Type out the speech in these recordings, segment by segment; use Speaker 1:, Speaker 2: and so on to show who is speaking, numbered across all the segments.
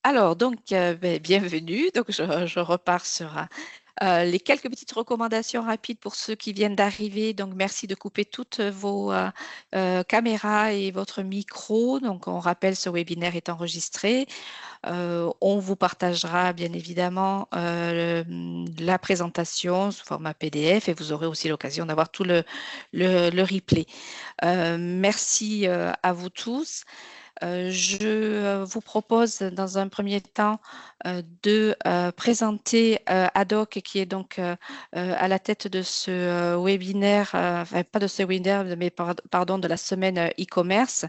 Speaker 1: Alors, donc, bienvenue. Donc, je repars sur les quelques petites recommandations rapides pour ceux qui viennent d'arriver. Donc, merci de couper toutes vos caméras et votre micro. Donc, on rappelle, ce webinaire est enregistré. On vous partagera bien évidemment la présentation sous format PDF et vous aurez aussi l'occasion d'avoir tout le replay. Merci à vous tous. Je vous propose dans un premier temps de présenter Adoc qui est donc à la tête de ce webinaire, enfin pas de ce webinaire, mais pardon, de la semaine e-commerce.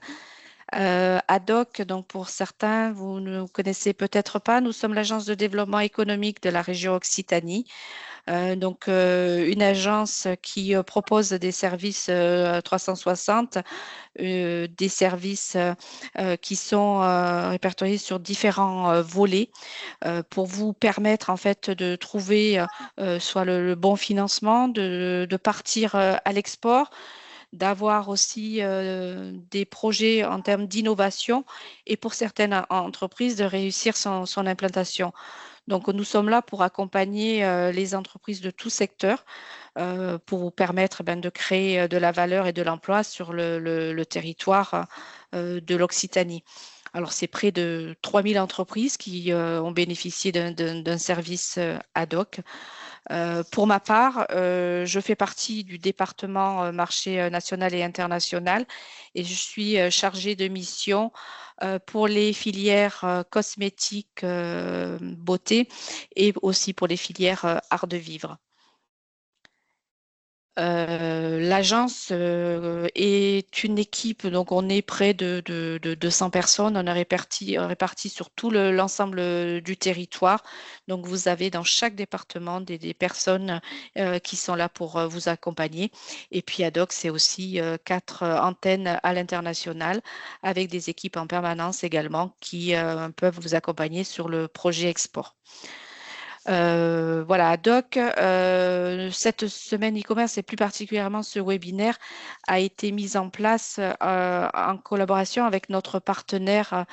Speaker 1: Adoc, donc pour certains, vous ne nous connaissez peut-être pas, nous sommes l'agence de développement économique de la région Occitanie. Une agence qui propose des services 360, des services qui sont répertoriés sur différents volets pour vous permettre en fait de trouver soit le bon financement, de partir à l'export, d'avoir aussi des projets en termes d'innovation et pour certaines entreprises de réussir son implantation. Donc, nous sommes là pour accompagner les entreprises de tout secteur pour vous permettre de créer de la valeur et de l'emploi sur le territoire de l'Occitanie. Alors, c'est près de 3000 entreprises qui ont bénéficié d'un service ad hoc. Pour ma part, je fais partie du département marché national et international et je suis chargée de mission pour les filières cosmétiques, beauté et aussi pour les filières art de vivre. L'agence est une équipe, donc on est près de 200 personnes, on est répartis sur tout l'ensemble du territoire. Donc vous avez dans chaque département des personnes qui sont là pour vous accompagner. Et puis Adoc, c'est aussi 4 antennes à l'international avec des équipes en permanence également qui peuvent vous accompagner sur le projet export. Voilà, Doc, cette semaine e-commerce et plus particulièrement ce webinaire a été mis en place en collaboration avec notre partenaire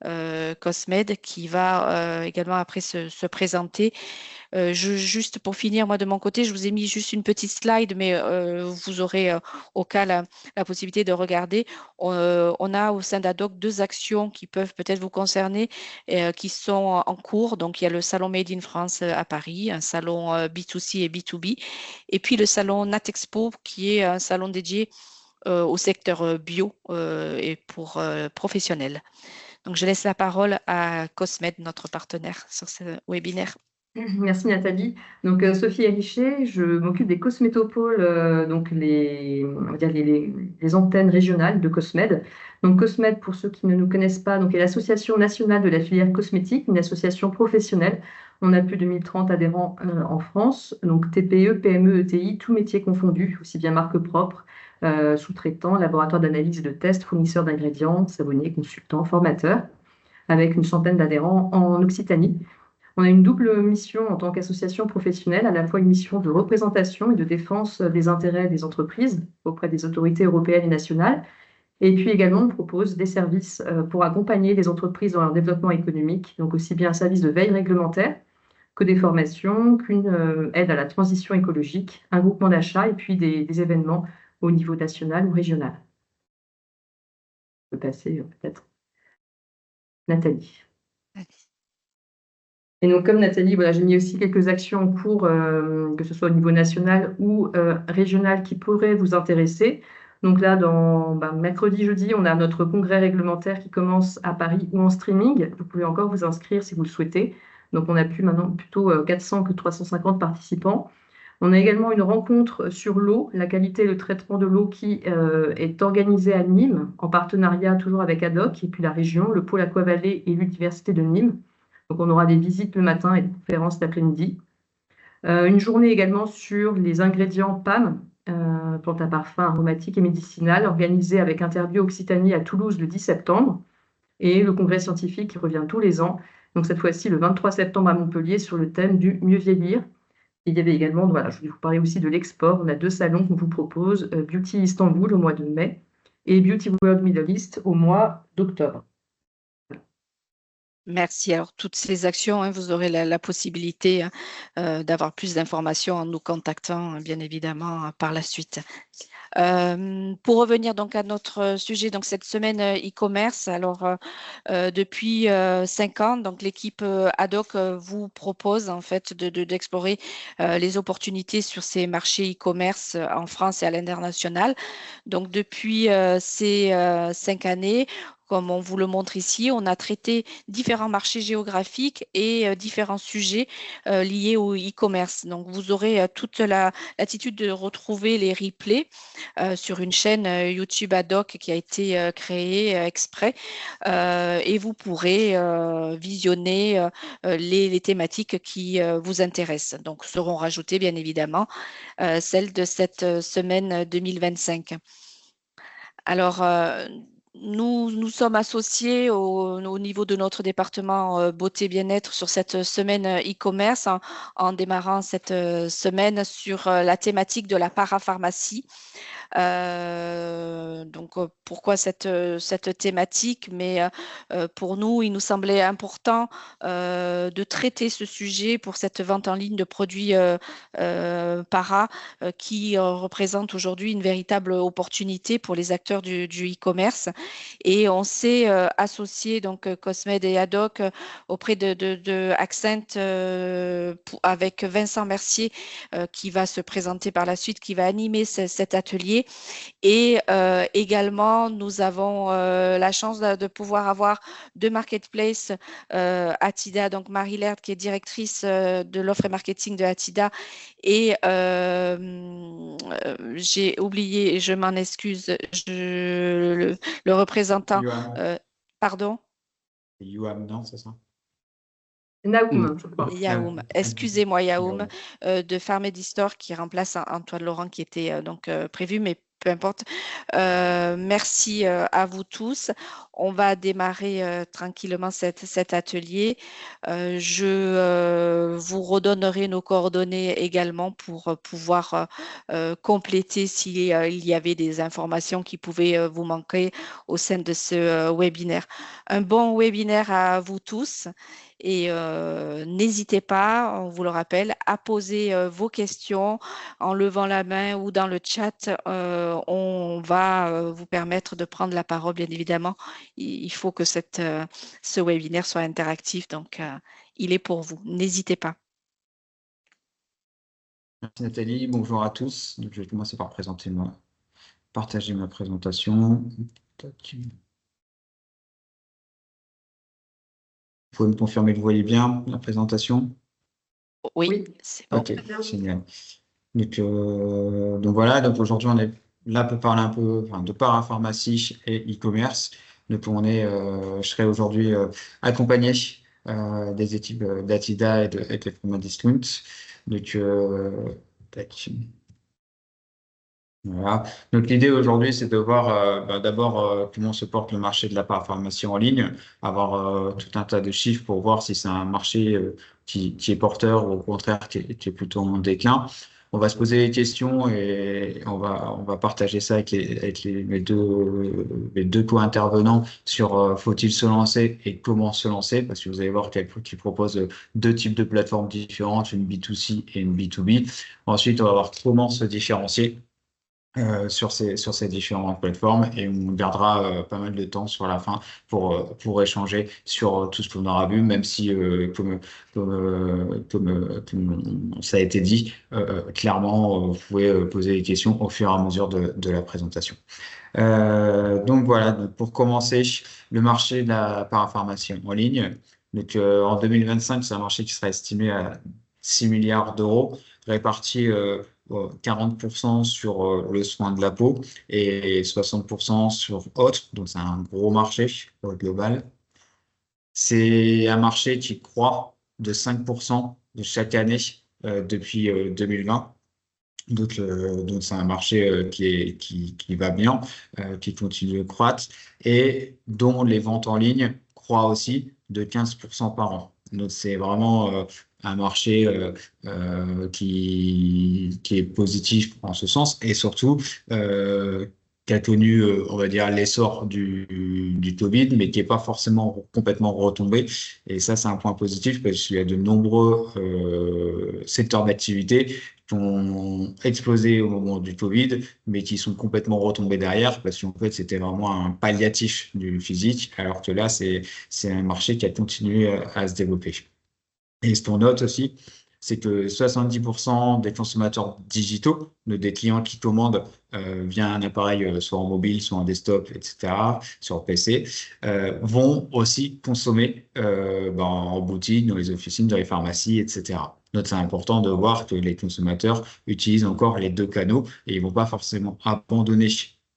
Speaker 1: Cosmed qui va également après se présenter. Juste pour finir, moi de mon côté, je vous ai mis juste une petite slide, mais vous aurez au cas la possibilité de regarder. On a au sein d'Adoc 2 actions qui peuvent peut-être vous concerner, qui sont en cours. Donc, il y a le salon Made in France à Paris, un salon B2C et B2B, et puis le salon Natexpo, qui est un salon dédié au secteur bio et pour professionnels. Donc, je laisse la parole à Cosmed, notre partenaire sur ce webinaire.
Speaker 2: Merci Nathalie. Donc Sophie Hérichet, je m'occupe des cosmétopoles, donc on va dire les antennes régionales de Cosmed. Donc Cosmed, pour ceux qui ne nous connaissent pas, donc est l'Association nationale de la filière cosmétique, une association professionnelle. On a plus de 1030 adhérents en France, donc TPE, PME, ETI, tous métiers confondus, aussi bien marque propre, sous-traitants, laboratoire d'analyse et de tests, fournisseurs d'ingrédients, savonniers, consultants, formateurs, avec une centaine d'adhérents en Occitanie. On a une double mission en tant qu'association professionnelle, à la fois une mission de représentation et de défense des intérêts des entreprises auprès des autorités européennes et nationales. Et puis également, on propose des services pour accompagner les entreprises dans leur développement économique, donc aussi bien un service de veille réglementaire que des formations, qu'une aide à la transition écologique, un groupement d'achat et puis des événements au niveau national ou régional. Je peux passer peut-être Nathalie. Et donc, comme Nathalie, voilà, j'ai mis aussi quelques actions en cours, que ce soit au niveau national ou régional, qui pourraient vous intéresser. Donc là, mercredi, jeudi, on a notre congrès réglementaire qui commence à Paris ou en streaming. Vous pouvez encore vous inscrire si vous le souhaitez. Donc, on a plus maintenant plutôt 400 que 350 participants. On a également une rencontre sur l'eau, la qualité et le traitement de l'eau qui est organisée à Nîmes, en partenariat toujours avec Adoc et puis la région, le pôle Aquavallée et l'Université de Nîmes. Donc, on aura des visites le matin et des conférences l'après-midi. Une journée également sur les ingrédients PAM, plantes à parfum, aromatiques et médicinales, organisée avec Interview Occitanie à Toulouse le 10 septembre. Et le congrès scientifique qui revient tous les ans. Donc, cette fois-ci, le 23 septembre à Montpellier, sur le thème du mieux vieillir. Il y avait également, voilà, je voulais vous parler aussi de l'export. On a 2 salons qu'on vous propose, Beauty Istanbul au mois de mai et Beauty World Middle East au mois d'octobre.
Speaker 1: Merci. Alors, toutes ces actions, hein, vous aurez la possibilité hein, d'avoir plus d'informations en nous contactant, bien évidemment, par la suite. Pour revenir donc à notre sujet, donc cette semaine e-commerce, alors depuis 5 ans, donc l'équipe ad hoc vous propose en fait d'explorer les opportunités sur ces marchés e-commerce en France et à l'international. Donc depuis ces 5 années, comme on vous le montre ici, on a traité différents marchés géographiques et différents sujets liés au e-commerce. Donc vous aurez toute la l'attitude de retrouver les replays sur une chaîne YouTube ad hoc qui a été créée exprès et vous pourrez visionner les thématiques qui vous intéressent. Donc seront rajoutées bien évidemment celles de cette semaine 2025. Alors, nous sommes associés au niveau de notre département beauté bien-être sur cette semaine e-commerce en démarrant cette semaine sur la thématique de la parapharmacie. Donc, pourquoi cette thématique? Mais pour nous, il nous semblait important de traiter ce sujet pour cette vente en ligne de produits para qui représente aujourd'hui une véritable opportunité pour les acteurs du e-commerce. Et on s'est associé, donc Cosmed et Adoc, auprès de Accent avec Vincent Mercier qui va se présenter par la suite, qui va animer cet atelier. Et également, nous avons la chance de pouvoir avoir deux marketplaces Atida, donc Marie Laird, qui est directrice de l'offre et marketing de Atida. Et j'ai oublié, je m'en excuse, le représentant.
Speaker 3: Yoam,
Speaker 1: Pardon?
Speaker 3: Yoam, non, c'est ça?
Speaker 2: Naoum, je crois.
Speaker 1: Yaoum, excusez-moi Yaoum, de Pharmedy Store qui remplace Antoine Laurent qui était donc prévu, mais peu importe. Merci à vous tous. On va démarrer tranquillement cet atelier. Je vous redonnerai nos coordonnées également pour pouvoir compléter s'il y avait des informations qui pouvaient vous manquer au sein de ce webinaire. Un bon webinaire à vous tous. Et n'hésitez pas, on vous le rappelle, à poser vos questions en levant la main ou dans le chat. On va vous permettre de prendre la parole, bien évidemment. Il faut que ce webinaire soit interactif, donc il est pour vous. N'hésitez pas.
Speaker 3: Merci Nathalie, bonjour à tous. Donc, je vais commencer par partager ma présentation. Tac. Vous pouvez me confirmer que vous voyez bien la présentation?
Speaker 1: Oui,
Speaker 2: Oui.
Speaker 1: c'est bon.
Speaker 3: Ok, génial. Donc voilà, donc aujourd'hui on est là pour parler un peu de parapharmacie et e-commerce. Donc je serai aujourd'hui accompagné des équipes d'Atida et de Pharma Discount. Donc, tac. Voilà. Donc l'idée aujourd'hui, c'est de voir d'abord comment se porte le marché de la parapharmacie en ligne, avoir tout un tas de chiffres pour voir si c'est un marché qui est porteur ou au contraire qui est plutôt en déclin. On va se poser des questions et on va partager ça avec les deux co-intervenants sur faut-il se lancer et comment se lancer, parce que vous allez voir qu'ils proposent deux types de plateformes différentes, une B2C et une B2B. Ensuite, on va voir comment se différencier sur ces différentes plateformes et on gardera pas mal de temps sur la fin pour échanger sur tout ce qu'on aura vu, même si, comme ça a été dit, clairement, vous pouvez poser des questions au fur et à mesure de la présentation. Donc voilà, donc pour commencer, le marché de la parapharmacie en ligne. Donc, en 2025, c'est un marché qui sera estimé à 6 milliards d'euros, répartis 40% sur le soin de la peau et 60% sur autres. Donc, c'est un gros marché global. C'est un marché qui croît de 5% de chaque année depuis 2020. Donc c'est un marché qui va bien, qui continue de croître et dont les ventes en ligne croient aussi de 15% par an. Donc c'est vraiment un marché qui est positif en ce sens et surtout qui a connu, on va dire, l'essor du Covid, mais qui n'est pas forcément complètement retombé. Et ça, c'est un point positif parce qu'il y a de nombreux secteurs d'activité qui ont explosé au moment du Covid, mais qui sont complètement retombés derrière parce qu'en fait, c'était vraiment un palliatif du physique, alors que là, c'est un marché qui a continué à se développer. Et ce qu'on note aussi, c'est que 70% des consommateurs digitaux, des clients qui commandent via un appareil, soit en mobile, soit en desktop, etc., sur PC, vont aussi consommer en boutique, dans les officines, dans les pharmacies, etc. Donc, c'est important de voir que les consommateurs utilisent encore les deux canaux et ils vont pas forcément abandonner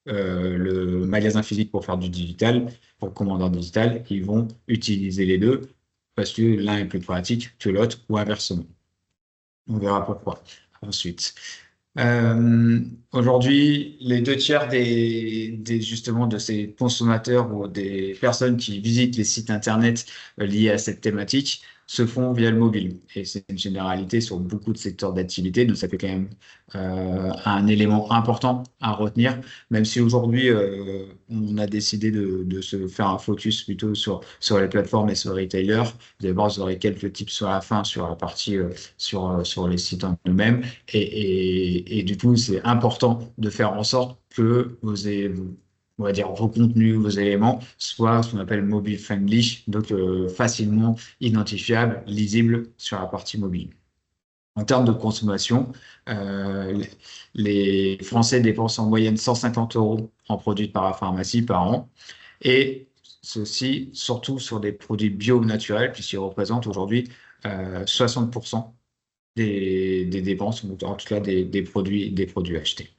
Speaker 3: le magasin physique pour faire du digital, pour commander en digital. Ils vont utiliser les deux parce que l'un est plus pratique que l'autre ou inversement. On verra pourquoi ensuite. Aujourd'hui, les 2 tiers justement de ces consommateurs ou des personnes qui visitent les sites internet liés à cette thématique se font via le mobile. Et c'est une généralité sur beaucoup de secteurs d'activité, donc ça fait quand même un élément important à retenir, même si aujourd'hui on a décidé de se faire un focus plutôt sur les plateformes et sur les retailers. Vous allez voir, vous aurez quelques tips sur la fin, sur la partie sur les sites en eux-mêmes. Et du coup, c'est important de faire en sorte que on va dire, vos contenus, vos éléments soient ce qu'on appelle mobile friendly, donc facilement identifiables, lisibles sur la partie mobile. En termes de consommation, les Français dépensent en moyenne 150 € en produits de parapharmacie par an. Et ceci, surtout sur des produits bio ou naturels, puisqu'ils représentent aujourd'hui 60% des dépenses, ou en tout cas des produits achetés.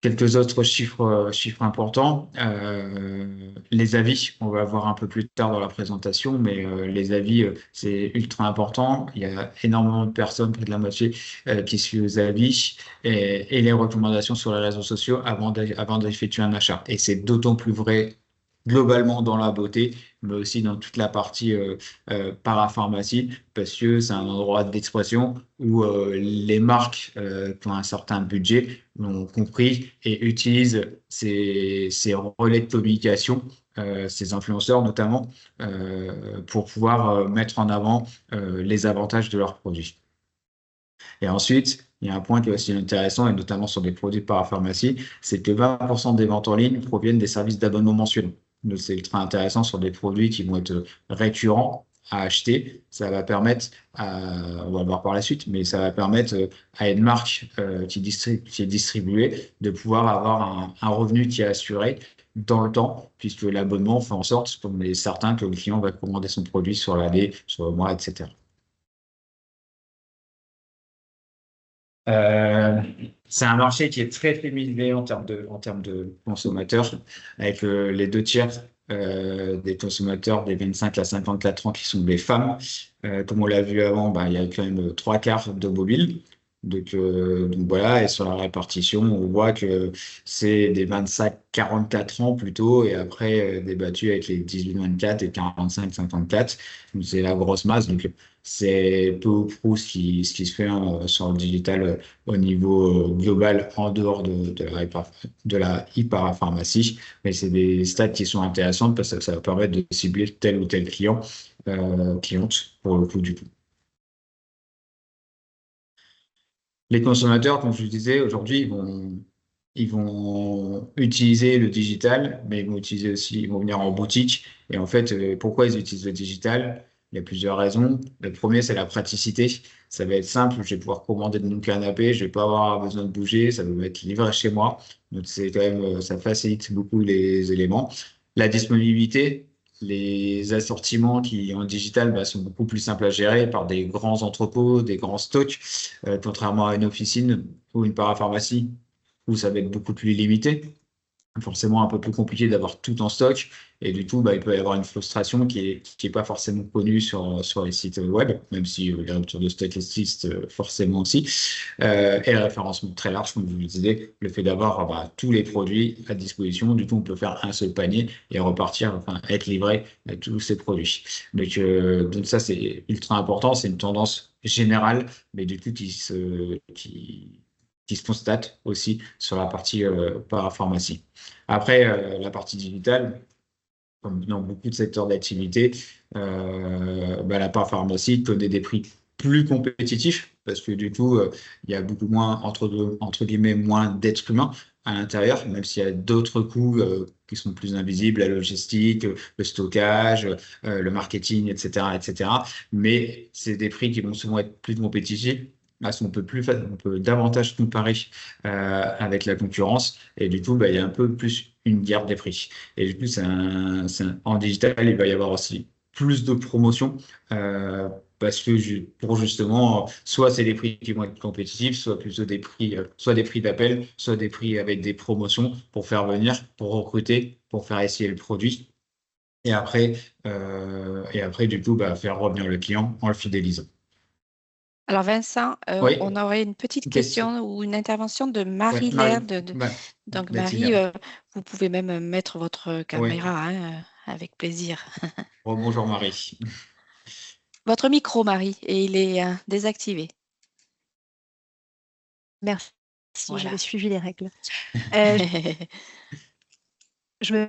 Speaker 3: Quelques autres chiffres importants. Les avis, on va voir un peu plus tard dans la présentation, mais les avis, c'est ultra important. Il y a énormément de personnes, près de la moitié, qui suivent les avis et les recommandations sur les réseaux sociaux avant d'effectuer un achat. Et c'est d'autant plus vrai globalement dans la beauté, mais aussi dans toute la partie parapharmacie, parce que c'est un endroit d'expression où les marques qui ont un certain budget l'ont compris et utilisent ces relais de communication, ces influenceurs notamment, pour pouvoir mettre en avant les avantages de leurs produits. Et ensuite, il y a un point qui est aussi intéressant, et notamment sur des produits de parapharmacie, c'est que 20% des ventes en ligne proviennent des services d'abonnement mensuels. Donc, c'est ultra intéressant sur des produits qui vont être récurrents à acheter. Ça va permettre, on va voir par la suite, mais ça va permettre à une marque qui est distribuée de pouvoir avoir un revenu qui est assuré dans le temps, puisque l'abonnement fait en sorte qu'on est certain que le client va commander son produit sur l'année, sur le mois, etc. C'est un marché qui est très féminisé en termes de consommateurs, avec les 2 tiers des consommateurs des 25 à 54 ans qui sont des femmes. Comme on l'a vu avant, il y a quand même 3/4 de mobiles. Donc voilà, et sur la répartition, on voit que c'est des 25-44 ans plutôt, et après débattu avec les 18-24 et 45-54. Donc c'est la grosse masse. Donc c'est peu ou prou ce qui se fait sur le digital au niveau global en dehors de la e-parapharmacie. Mais c'est des stats qui sont intéressantes parce que ça va permettre de cibler tel ou tel client, cliente pour le coup du tout. Les consommateurs, comme je le disais, aujourd'hui, ils vont utiliser le digital, mais ils vont venir en boutique. Et en fait, pourquoi ils utilisent le digital? Il y a plusieurs raisons. Le premier, c'est la praticité. Ça va être simple, je vais pouvoir commander de mon canapé, je vais pas avoir besoin de bouger, ça va être livré chez moi. Donc c'est quand même, ça facilite beaucoup les éléments. La disponibilité, les assortiments qui en digital sont beaucoup plus simples à gérer par des grands entrepôts, des grands stocks, contrairement à une officine ou une parapharmacie où ça va être beaucoup plus limité. Forcément un peu plus compliqué d'avoir tout en stock et du coup il peut y avoir une frustration qui est pas forcément connue sur les sites web, même si les ruptures de stock existent forcément aussi, et le référencement très large, comme je vous le disais, le fait d'avoir tous les produits à disposition. Du coup on peut faire un seul panier et repartir, enfin être livré à tous ces produits. Donc ça c'est ultra important, c'est une tendance générale, mais du coup qui qui se constatent aussi sur la partie parapharmacie. Après, la partie digitale, comme dans beaucoup de secteurs d'activité, la parapharmacie connaît des prix plus compétitifs parce que du coup, il y a beaucoup moins, entre guillemets, moins d'êtres humains à l'intérieur, même s'il y a d'autres coûts qui sont plus invisibles, la logistique, le stockage, le marketing, etc., etc. Mais c'est des prix qui vont souvent être plus compétitifs. Là, on peut davantage comparer avec la concurrence et du coup, il y a un peu plus une guerre des prix. Et du coup, en digital, il va y avoir aussi plus de promotions parce que pour justement, soit c'est des prix qui vont être compétitifs, soit plutôt des prix, soit des prix d'appel, soit des prix avec des promotions pour faire venir, pour recruter, pour faire essayer le produit. Et après du coup, faire revenir le client en le fidélisant.
Speaker 1: Alors Vincent,
Speaker 3: Oui,
Speaker 1: on aurait une petite
Speaker 3: une question.
Speaker 1: question ou une intervention de
Speaker 3: Ouais,
Speaker 1: Marie Lair.
Speaker 3: Marie. Bah,
Speaker 1: Donc
Speaker 3: Mathilda.
Speaker 1: Marie, vous pouvez même mettre votre
Speaker 3: Oui.
Speaker 1: caméra, hein, avec plaisir.
Speaker 3: Bonjour Marie.
Speaker 1: Votre micro, Marie, et il est désactivé.
Speaker 4: Merci, j'avais
Speaker 1: Voilà.
Speaker 4: suivi les règles. Euh, je me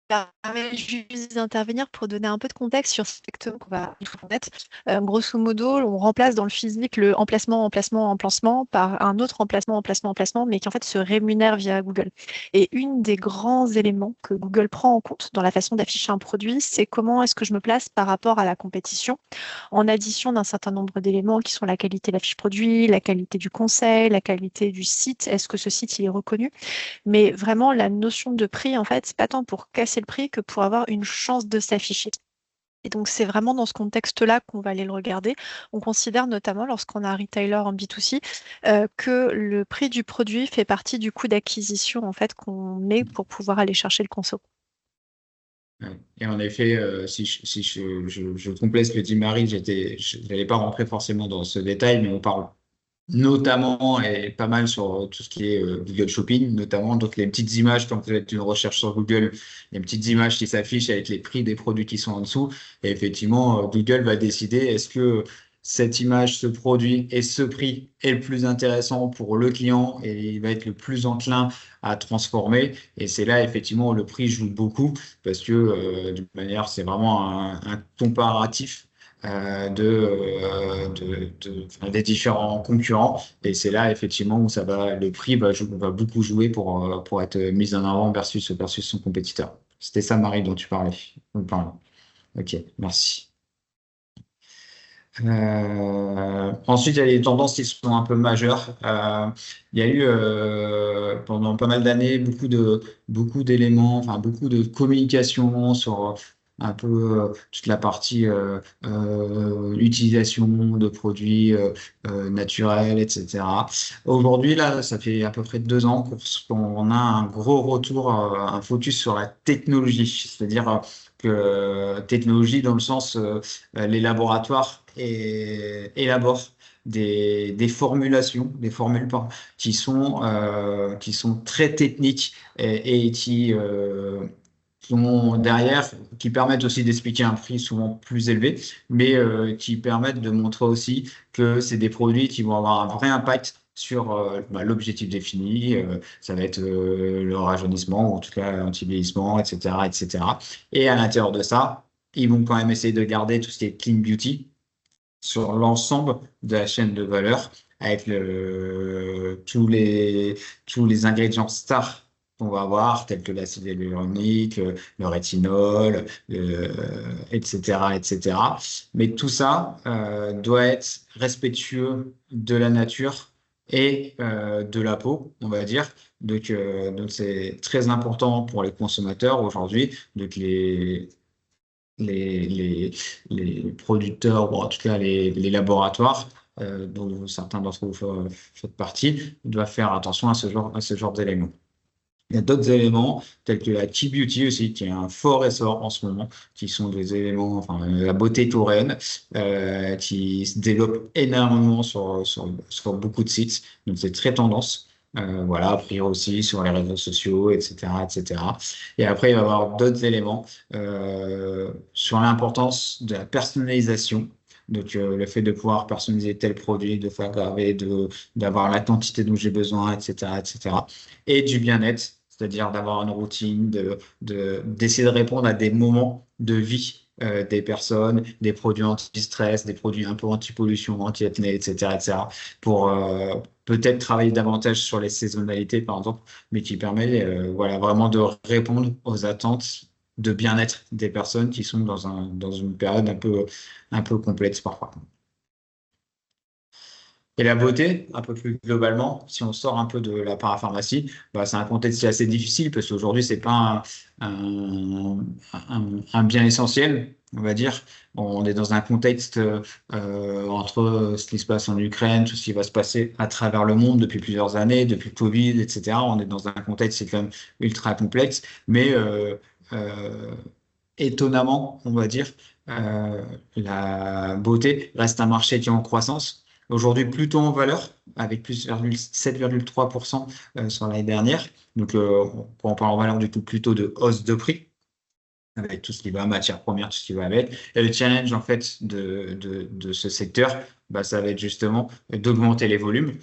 Speaker 4: permets juste d'intervenir pour donner un peu de contexte sur ce secteur qu'on va connaître. Grosso modo, on remplace dans le physique le emplacement, emplacement, emplacement par un autre emplacement, emplacement, emplacement, mais qui en fait se rémunère via Google. Et une des grands éléments que Google prend en compte dans la façon d'afficher un produit, c'est comment est-ce que je me place par rapport à la compétition, en addition d'un certain nombre d'éléments qui sont la qualité de la fiche produit, la qualité du conseil, la qualité du site, est-ce que ce site il est reconnu? Mais vraiment, la notion de prix, en fait, c'est pas tant pour casser le prix que pour avoir une chance de s'afficher. Et donc, c'est vraiment dans ce contexte-là qu'on va aller le regarder. On considère notamment, lorsqu'on a un retailer en B2C, que le prix du produit fait partie du coût d'acquisition en fait, qu'on met pour pouvoir aller chercher le conso.
Speaker 3: Ouais. Et en effet, si je complète ce que dit Marie, je n'allais pas rentrer forcément dans ce détail, mais on parle notamment et pas mal sur tout ce qui est Google Shopping, notamment donc les petites images quand vous faites une recherche sur Google, les petites images qui s'affichent avec les prix des produits qui sont en dessous. Et effectivement, Google va décider est-ce que cette image, ce produit et ce prix est le plus intéressant pour le client et il va être le plus enclin à transformer. Et c'est là effectivement où le prix joue beaucoup parce que d'une manière, c'est vraiment un comparatif enfin, des différents concurrents. Et c'est là, effectivement, où le prix va beaucoup jouer pour être mis en avant versus son compétiteur. C'était ça, Marie, dont tu parlais. Ok, merci. Ensuite, il y a les tendances qui sont un peu majeures. Il y a eu pendant pas mal d'années beaucoup d'éléments, enfin beaucoup de communication sur un peu toute la partie utilisation de produits naturels, etc. Aujourd'hui, là, ça fait à peu près 2 ans qu'on a un gros retour, un focus sur la technologie, c'est-à-dire technologie dans le sens les laboratoires élaborent des formulations, des formules qui sont très techniques et qui ont derrière, qui permettent aussi d'expliquer un prix souvent plus élevé, mais qui permettent de montrer aussi que c'est des produits qui vont avoir un vrai impact sur l'objectif défini, ça va être le rajeunissement, ou en tout cas l'anti-vieillissement, etc., etc. Et à l'intérieur de ça, ils vont quand même essayer de garder tout ce qui est clean beauty sur l'ensemble de la chaîne de valeur avec tous les ingrédients stars qu'on va avoir, tels que l'acide hyaluronique, le rétinol, etc., etc. Mais tout ça doit être respectueux de la nature et de la peau, on va dire. Donc c'est très important pour les consommateurs aujourd'hui. Donc les, les, les producteurs, bon, en tout cas les laboratoires, dont certains d'entre vous faites partie, doivent faire attention à ce genre d'éléments. Il y a d'autres éléments, tels que la Key Beauty aussi, qui est un fort essor en ce moment, qui sont des éléments, enfin, la beauté taurine, qui se développe énormément sur beaucoup de sites. Donc, c'est très tendance. Voilà, après aussi sur les réseaux sociaux, etc., etc. Et après, il va y avoir d'autres éléments sur l'importance de la personnalisation Donc, le fait de pouvoir personnaliser tel produit, de faire graver, d'avoir la quantité dont j'ai besoin, etc., etc. Et du bien-être, c'est-à-dire d'avoir une routine, d'essayer de répondre à des moments de vie des personnes, des produits anti-stress, des produits un peu anti-pollution, anti-acné, etc., etc., pour peut-être travailler davantage sur les saisonnalités, par exemple, mais qui permet voilà, vraiment de répondre aux attentes de bien-être des personnes qui sont dans une période un peu complexe parfois. Et la beauté, un peu plus globalement, si on sort un peu de la parapharmacie, bah, c'est un contexte qui est assez difficile parce qu'aujourd'hui, c'est pas un bien essentiel, on va dire. On est dans un contexte entre ce qui se passe en Ukraine, tout ce qui va se passer à travers le monde depuis plusieurs années, depuis le Covid, etc. On est dans un contexte qui est quand même ultra complexe, mais étonnamment, on va dire, la beauté reste un marché qui est en croissance. Aujourd'hui, plutôt en valeur, avec plus 7,3% sur l'année dernière. Donc, on parle en valeur du coup plutôt de hausse de prix, avec tout ce qui va, matière première, tout ce qui va avec. Et le challenge, en fait, de ce secteur, bah, ça va être justement d'augmenter les volumes.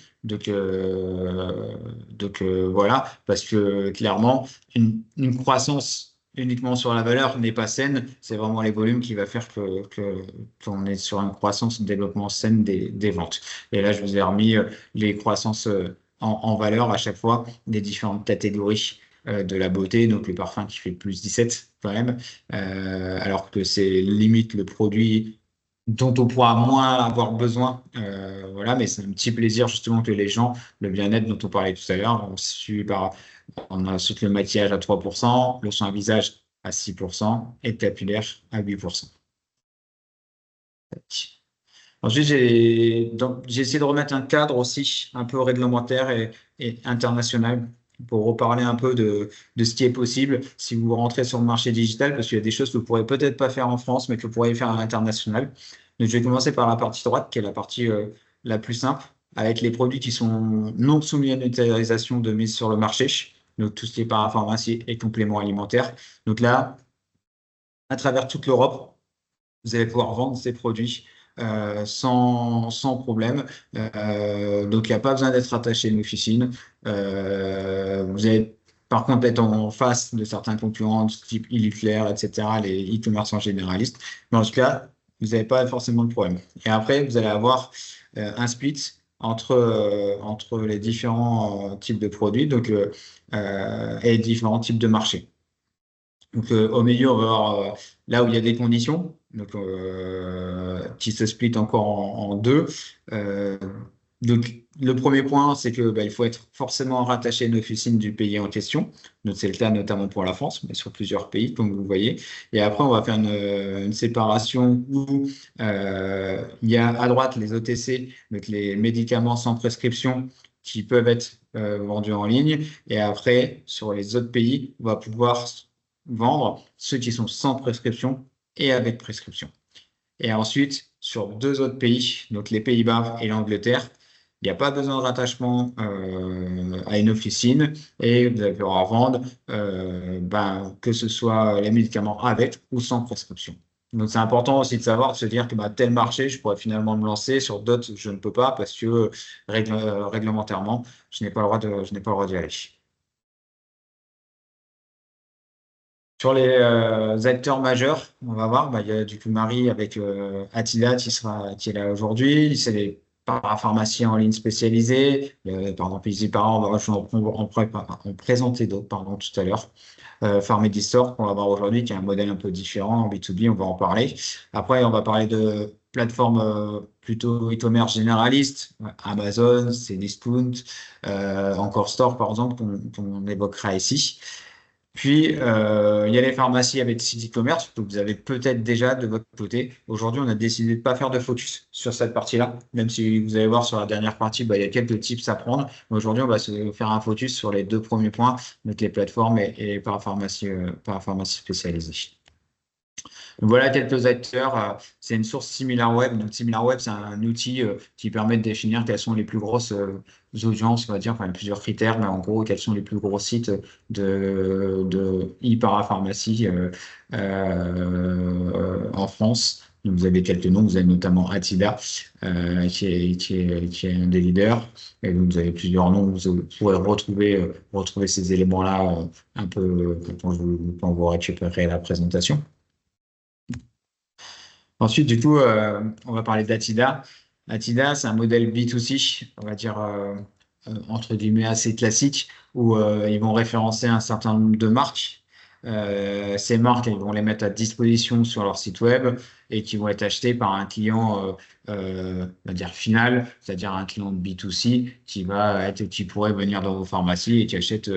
Speaker 3: Voilà, parce que clairement, une croissance uniquement sur la valeur n'est pas saine. C'est vraiment les volumes qui va faire qu'on est sur une croissance, un développement saine des ventes. Et là, je vous ai remis les croissances en valeur à chaque fois des différentes catégories de la beauté, donc le parfum qui fait plus 17 quand même, alors que c'est limite le produit dont on pourra moins avoir besoin. Voilà, mais c'est un petit plaisir justement que les gens, le bien-être dont on parlait tout à l'heure, on a ensuite le maquillage à 3%, le soin visage à 6% et le capillaire à 8%. Ensuite, j'ai essayé de remettre un cadre aussi un peu réglementaire et international pour reparler un peu de ce qui est possible si vous rentrez sur le marché digital, parce qu'il y a des choses que vous ne pourrez peut-être pas faire en France, mais que vous pourriez faire à l'international. Donc, je vais commencer par la partie droite, qui est la partie la plus simple, avec les produits qui sont non soumis à une autorisation de mise sur le marché, donc tout ce qui est parapharmacie et compléments alimentaires. Donc là, à travers toute l'Europe, vous allez pouvoir vendre ces produits sans problème. Donc, il n'y a pas besoin d'être attaché à une officine. Vous allez par contre être en face de certains concurrents type Leclerc, etc., les e-commerçants généralistes. Mais en tout cas, vous n'avez pas forcément de problème. Et après, vous allez avoir un split entre les différents types de produits et différents types de marchés. Donc, au milieu, on va avoir là où il y a des conditions, donc, qui se split encore en deux. Euh, donc, le premier point, c'est que il faut être forcément rattaché à une officine du pays en question. Donc, c'est le cas notamment pour la France, mais sur plusieurs pays, comme vous voyez. Et après, on va faire une séparation où il y a à droite les OTC, donc les médicaments sans prescription qui peuvent être vendus en ligne. Et après, sur les autres pays, on va pouvoir vendre ceux qui sont sans prescription et avec prescription. Et ensuite, sur deux autres pays, donc les Pays-Bas et l'Angleterre, il n'y a pas besoin de rattachement à une officine et vous allez pouvoir vendre que ce soit les médicaments avec ou sans prescription. Donc c'est important aussi de savoir, de se dire que tel marché, je pourrais finalement me lancer, sur d'autres, je ne peux pas parce que réglementairement, je n'ai pas le droit d'y aller. Sur les acteurs majeurs, on va voir, il y a du coup Marie avec Attila qui est là aujourd'hui. C'est les parapharmacies en ligne spécialisées. Par exemple, EasyPara, je vais en présenter d'autres tout à l'heure. Pharmedistore qu'on va voir aujourd'hui, qui est un modèle un peu différent en B2B, on va en parler. Après, on va parler de plateformes plutôt e-commerce généralistes, Amazon, Cdiscount, Encore Store par exemple, qu'on évoquera ici. Puis, il y a les pharmacies avec site e-commerce que vous avez peut-être déjà de votre côté. Aujourd'hui, on a décidé de ne pas faire de focus sur cette partie-là, même si vous allez voir sur la dernière partie, il y a quelques tips à prendre. Aujourd'hui, on va se faire un focus sur les deux premiers points, donc les plateformes et les parapharmacies spécialisées. Donc, voilà quelques acteurs. C'est une source SimilarWeb. Donc, SimilarWeb, c'est un outil qui permet de définir quelles sont les plus grosses audiences, on va dire, enfin, plusieurs critères, mais en gros, quels sont les plus gros sites de e-parapharmacie en France. Donc, vous avez quelques noms, vous avez notamment Attida, qui est un des leaders. Et donc, vous avez plusieurs noms, vous pourrez retrouver ces éléments-là un peu quand vous récupérez la présentation. Ensuite, du coup, on va parler d'Attida. Attida, c'est un modèle B2C, on va dire, entre guillemets, assez classique, où ils vont référencer un certain nombre de marques. Ces marques, ils vont les mettre à disposition sur leur site web et qui vont être achetées par un client, on va dire final, c'est-à-dire un client de B2C qui pourrait venir dans vos pharmacies et qui achète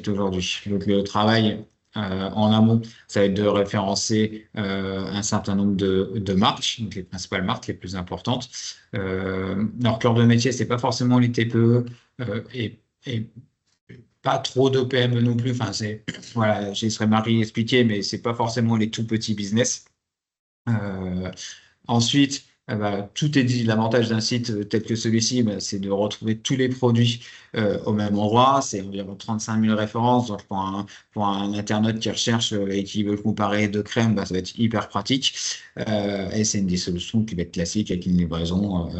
Speaker 3: aujourd'hui. Donc, le travail en amont, ça va être de référencer un certain nombre de marques, donc les principales marques les plus importantes. Leur cœur de métier, c'est pas forcément les TPE et pas trop de PME non plus. Enfin, voilà, je laisserai Marie expliquer, mais c'est pas forcément les tout petits business. Ensuite, tout est dit. L'avantage d'un site tel que celui-ci, c'est de retrouver tous les produits au même endroit. C'est environ 35 000 références. Donc, pour un internaute qui recherche et qui veut comparer deux crèmes, ça va être hyper pratique. Et c'est une des solutions qui va être classique avec une livraison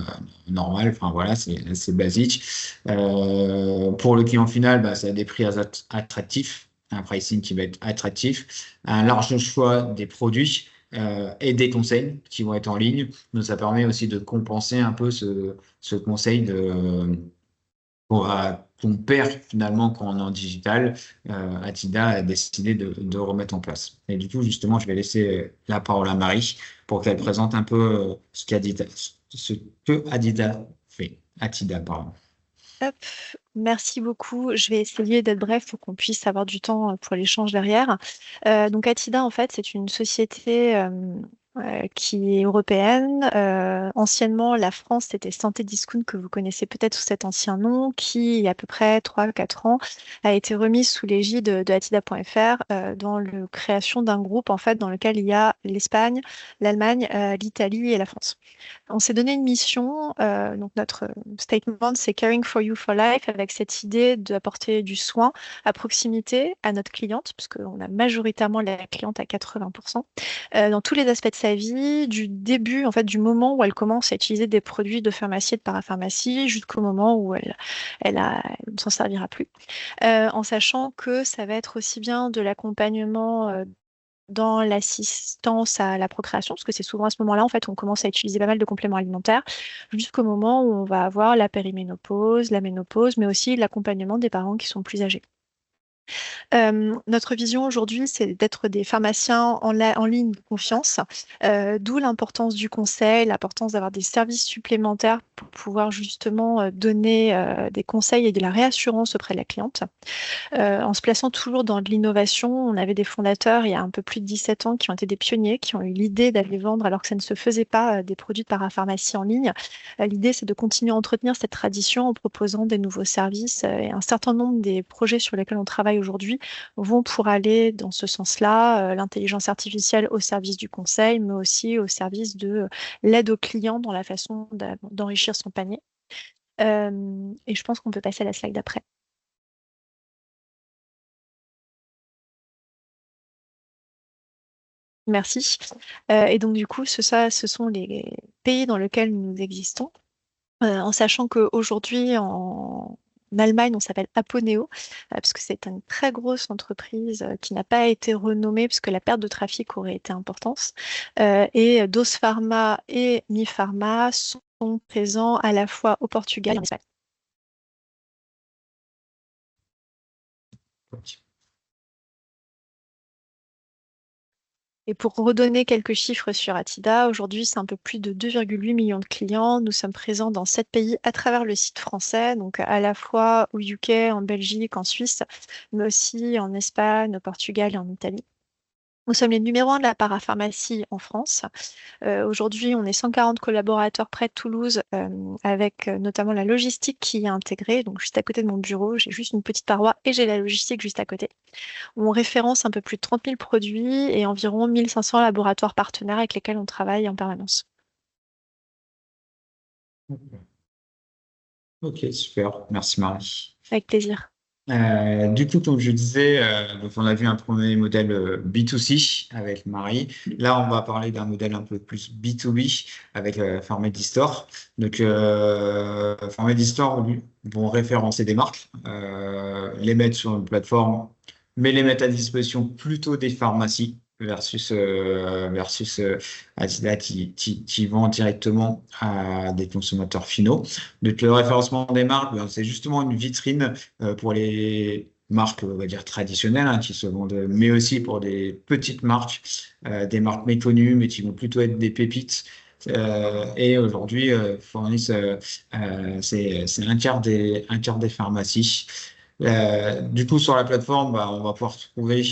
Speaker 3: normale. Enfin, voilà, c'est basique. Pour le client final, ça a des prix attractifs, un pricing qui va être attractif, un large choix des produits et des conseils qui vont être en ligne. Donc, ça permet aussi de compenser un peu ce conseil qu'on perd finalement quand on est en digital. Attida a décidé de remettre en place. Et du coup, justement, je vais laisser la parole à Marie pour qu'elle présente un peu ce que Adidas fait. Attida, pardon.
Speaker 4: Hop, merci beaucoup. Je vais essayer d'être bref pour qu'on puisse avoir du temps pour l'échange derrière. Donc Attida, en fait, c'est une société qui est européenne. Anciennement, la France, c'était Santé Discount, que vous connaissez peut-être sous cet ancien nom, qui, il y a à peu près 3-4 ans, a été remise sous l'égide de Attida.fr dans la création d'un groupe, en fait, dans lequel il y a l'Espagne, l'Allemagne, l'Italie et la France. On s'est donné une mission, donc notre statement, c'est Caring for You for Life, avec cette idée d'apporter du soin à proximité à notre cliente, parce qu'on a majoritairement la cliente à 80%, dans tous les aspects de sa vie, du début, en fait, du moment où elle commence à utiliser des produits de pharmacie et de parapharmacie, jusqu'au moment où elle ne s'en servira plus. En sachant que ça va être aussi bien de l'accompagnement dans l'assistance à la procréation, parce que c'est souvent à ce moment-là, en fait, on commence à utiliser pas mal de compléments alimentaires, jusqu'au moment où on va avoir la périménopause, la ménopause, mais aussi l'accompagnement des parents qui sont plus âgés. Notre vision aujourd'hui, c'est d'être des pharmaciens en ligne de confiance, d'où l'importance du conseil, l'importance d'avoir des services supplémentaires pour pouvoir justement donner des conseils et de la réassurance auprès de la cliente. En se plaçant toujours dans de l'innovation, on avait des fondateurs il y a un peu plus de 17 ans qui ont été des pionniers, qui ont eu l'idée d'aller vendre, alors que ça ne se faisait pas, des produits de parapharmacie en ligne. L'idée, c'est de continuer à entretenir cette tradition en proposant des nouveaux services. Et un certain nombre des projets sur lesquels on travaille aujourd'hui vont pour aller dans ce sens-là, l'intelligence artificielle au service du conseil, mais aussi au service de l'aide au client dans la façon d'enrichir son panier. Et je pense qu'on peut passer à la slide d'après. Merci. Et donc, du coup, ce sont les pays dans lesquels nous existons, en sachant qu'aujourd'hui, en Allemagne, on s'appelle Aponeo, parce que c'est une très grosse entreprise qui n'a pas été renommée, parce que la perte de trafic aurait été importante. Et Dos Pharma et Mi Pharma sont présents à la fois au Portugal et en Espagne. Et pour redonner quelques chiffres sur Attida, aujourd'hui, c'est un peu plus de 2,8 millions de clients. Nous sommes présents dans 7 pays à travers le site français, donc à la fois au UK, en Belgique, en Suisse, mais aussi en Espagne, au Portugal et en Italie. Nous sommes les numéros 1 de la parapharmacie en France. Aujourd'hui, on est 140 collaborateurs près de Toulouse, avec notamment la logistique qui est intégrée. Donc, juste à côté de mon bureau, j'ai juste une petite paroi et j'ai la logistique juste à côté. On référence un peu plus de 30 000 produits et environ 1500 laboratoires partenaires avec lesquels on travaille en permanence.
Speaker 3: Ok, super. Merci Marie.
Speaker 4: Avec plaisir.
Speaker 3: Du coup, comme je disais, donc on a vu un premier modèle B2C avec Marie. Là, on va parler d'un modèle un peu plus B2B avec Pharmedy Store. Donc, Pharmedy Store vont référencer des marques, les mettre sur une plateforme, mais les mettre à disposition plutôt des pharmacies versus Adidas qui vend directement à des consommateurs finaux. Donc, le référencement des marques, ben, c'est justement une vitrine pour les marques, on va dire, traditionnelles, hein, qui se vendent, mais aussi pour des petites marques, des marques méconnues, mais qui vont plutôt être des pépites. Et aujourd'hui, fournissent, c'est un quart des pharmacies. Du coup, sur la plateforme, bah, on va pouvoir trouver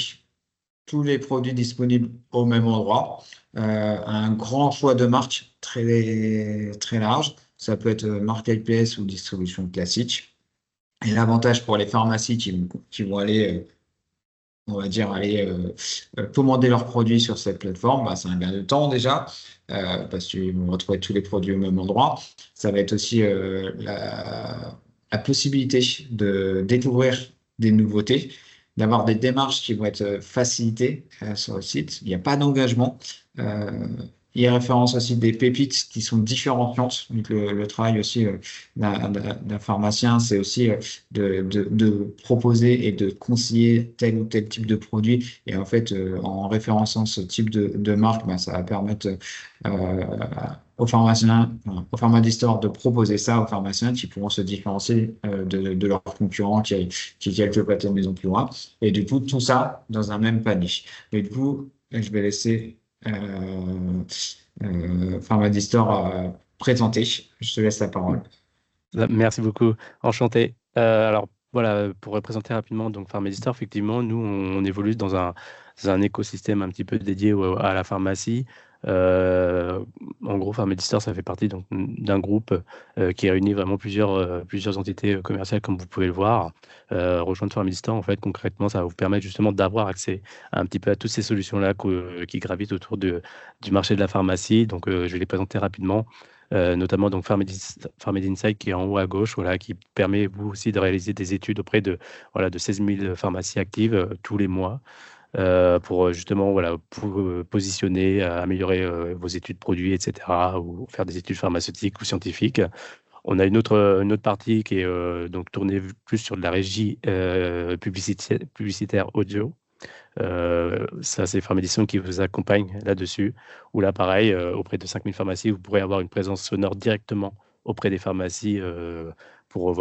Speaker 3: tous les produits disponibles au même endroit, un grand choix de marques très, très large. Ça peut être marketplace ou distribution classique. Et l'avantage pour les pharmacies qui vont aller, on va dire, commander leurs produits sur cette plateforme, bah, c'est un gain de temps déjà, parce qu'ils vont retrouver tous les produits au même endroit. Ça va être aussi la possibilité de découvrir des nouveautés, d'avoir des démarches qui vont être facilitées sur le site. Il n'y a pas d'engagement. Euh, il référence aussi des pépites qui sont différenciantes. Donc le travail aussi d'un pharmacien, c'est aussi de proposer et de conseiller tel ou tel type de produit. Et en fait, en référençant ce type de marque, ben, ça va permettre aux pharmaciens, enfin, aux pharmacistores de proposer ça aux pharmaciens qui pourront se différencier de leurs concurrents qui quelques pâtés de maison plus loin. Et du coup, tout ça dans un même panier. Et du coup, je vais laisser Pharmadistore présenter. Je te laisse la parole.
Speaker 5: Merci beaucoup, enchanté. Alors voilà, pour représenter rapidement donc Pharmedy Store, effectivement, nous on évolue dans un écosystème un petit peu dédié à la pharmacie. En gros, Pharmedy Store, ça fait partie donc d'un groupe qui réunit vraiment plusieurs entités commerciales, comme vous pouvez le voir. Rejoindre Pharmedy Store, en fait, concrètement, ça va vous permettre justement d'avoir accès un petit peu à toutes ces solutions-là qui gravitent autour du marché de la pharmacie. Donc, je vais les présenter rapidement. Notamment donc Pharmedy Insight qui est en haut à gauche, voilà, qui permet vous aussi de réaliser des études auprès de 16 000 pharmacies actives tous les mois pour justement positionner, améliorer vos études produits, etc., ou faire des études pharmaceutiques ou scientifiques. On a une autre partie qui est donc tournée plus sur de la régie publicitaire audio. Ça, c'est Pharmédition qui vous accompagne là-dessus. Ou là, pareil, auprès de 5000 pharmacies, vous pourrez avoir une présence sonore directement auprès des pharmacies pour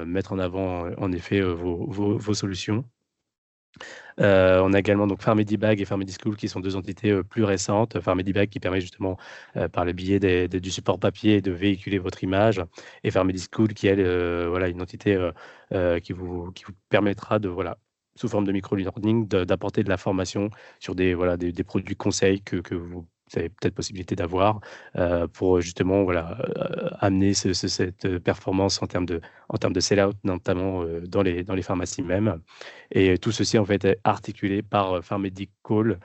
Speaker 5: mettre en avant, en effet, vos solutions. On a également donc Pharmedy Bag et Pharmedy School qui sont deux entités plus récentes. Pharmedy Bag qui permet justement par le biais du support papier de véhiculer votre image, et Pharmedy School qui est une entité qui vous permettra de sous forme de micro-learning d'apporter de la formation sur des produits conseils que vous avez peut-être possibilité d'avoir pour justement amener cette performance en termes de sell-out, notamment dans les pharmacies même. Et tout ceci, en fait, est articulé par Pharmedy Call,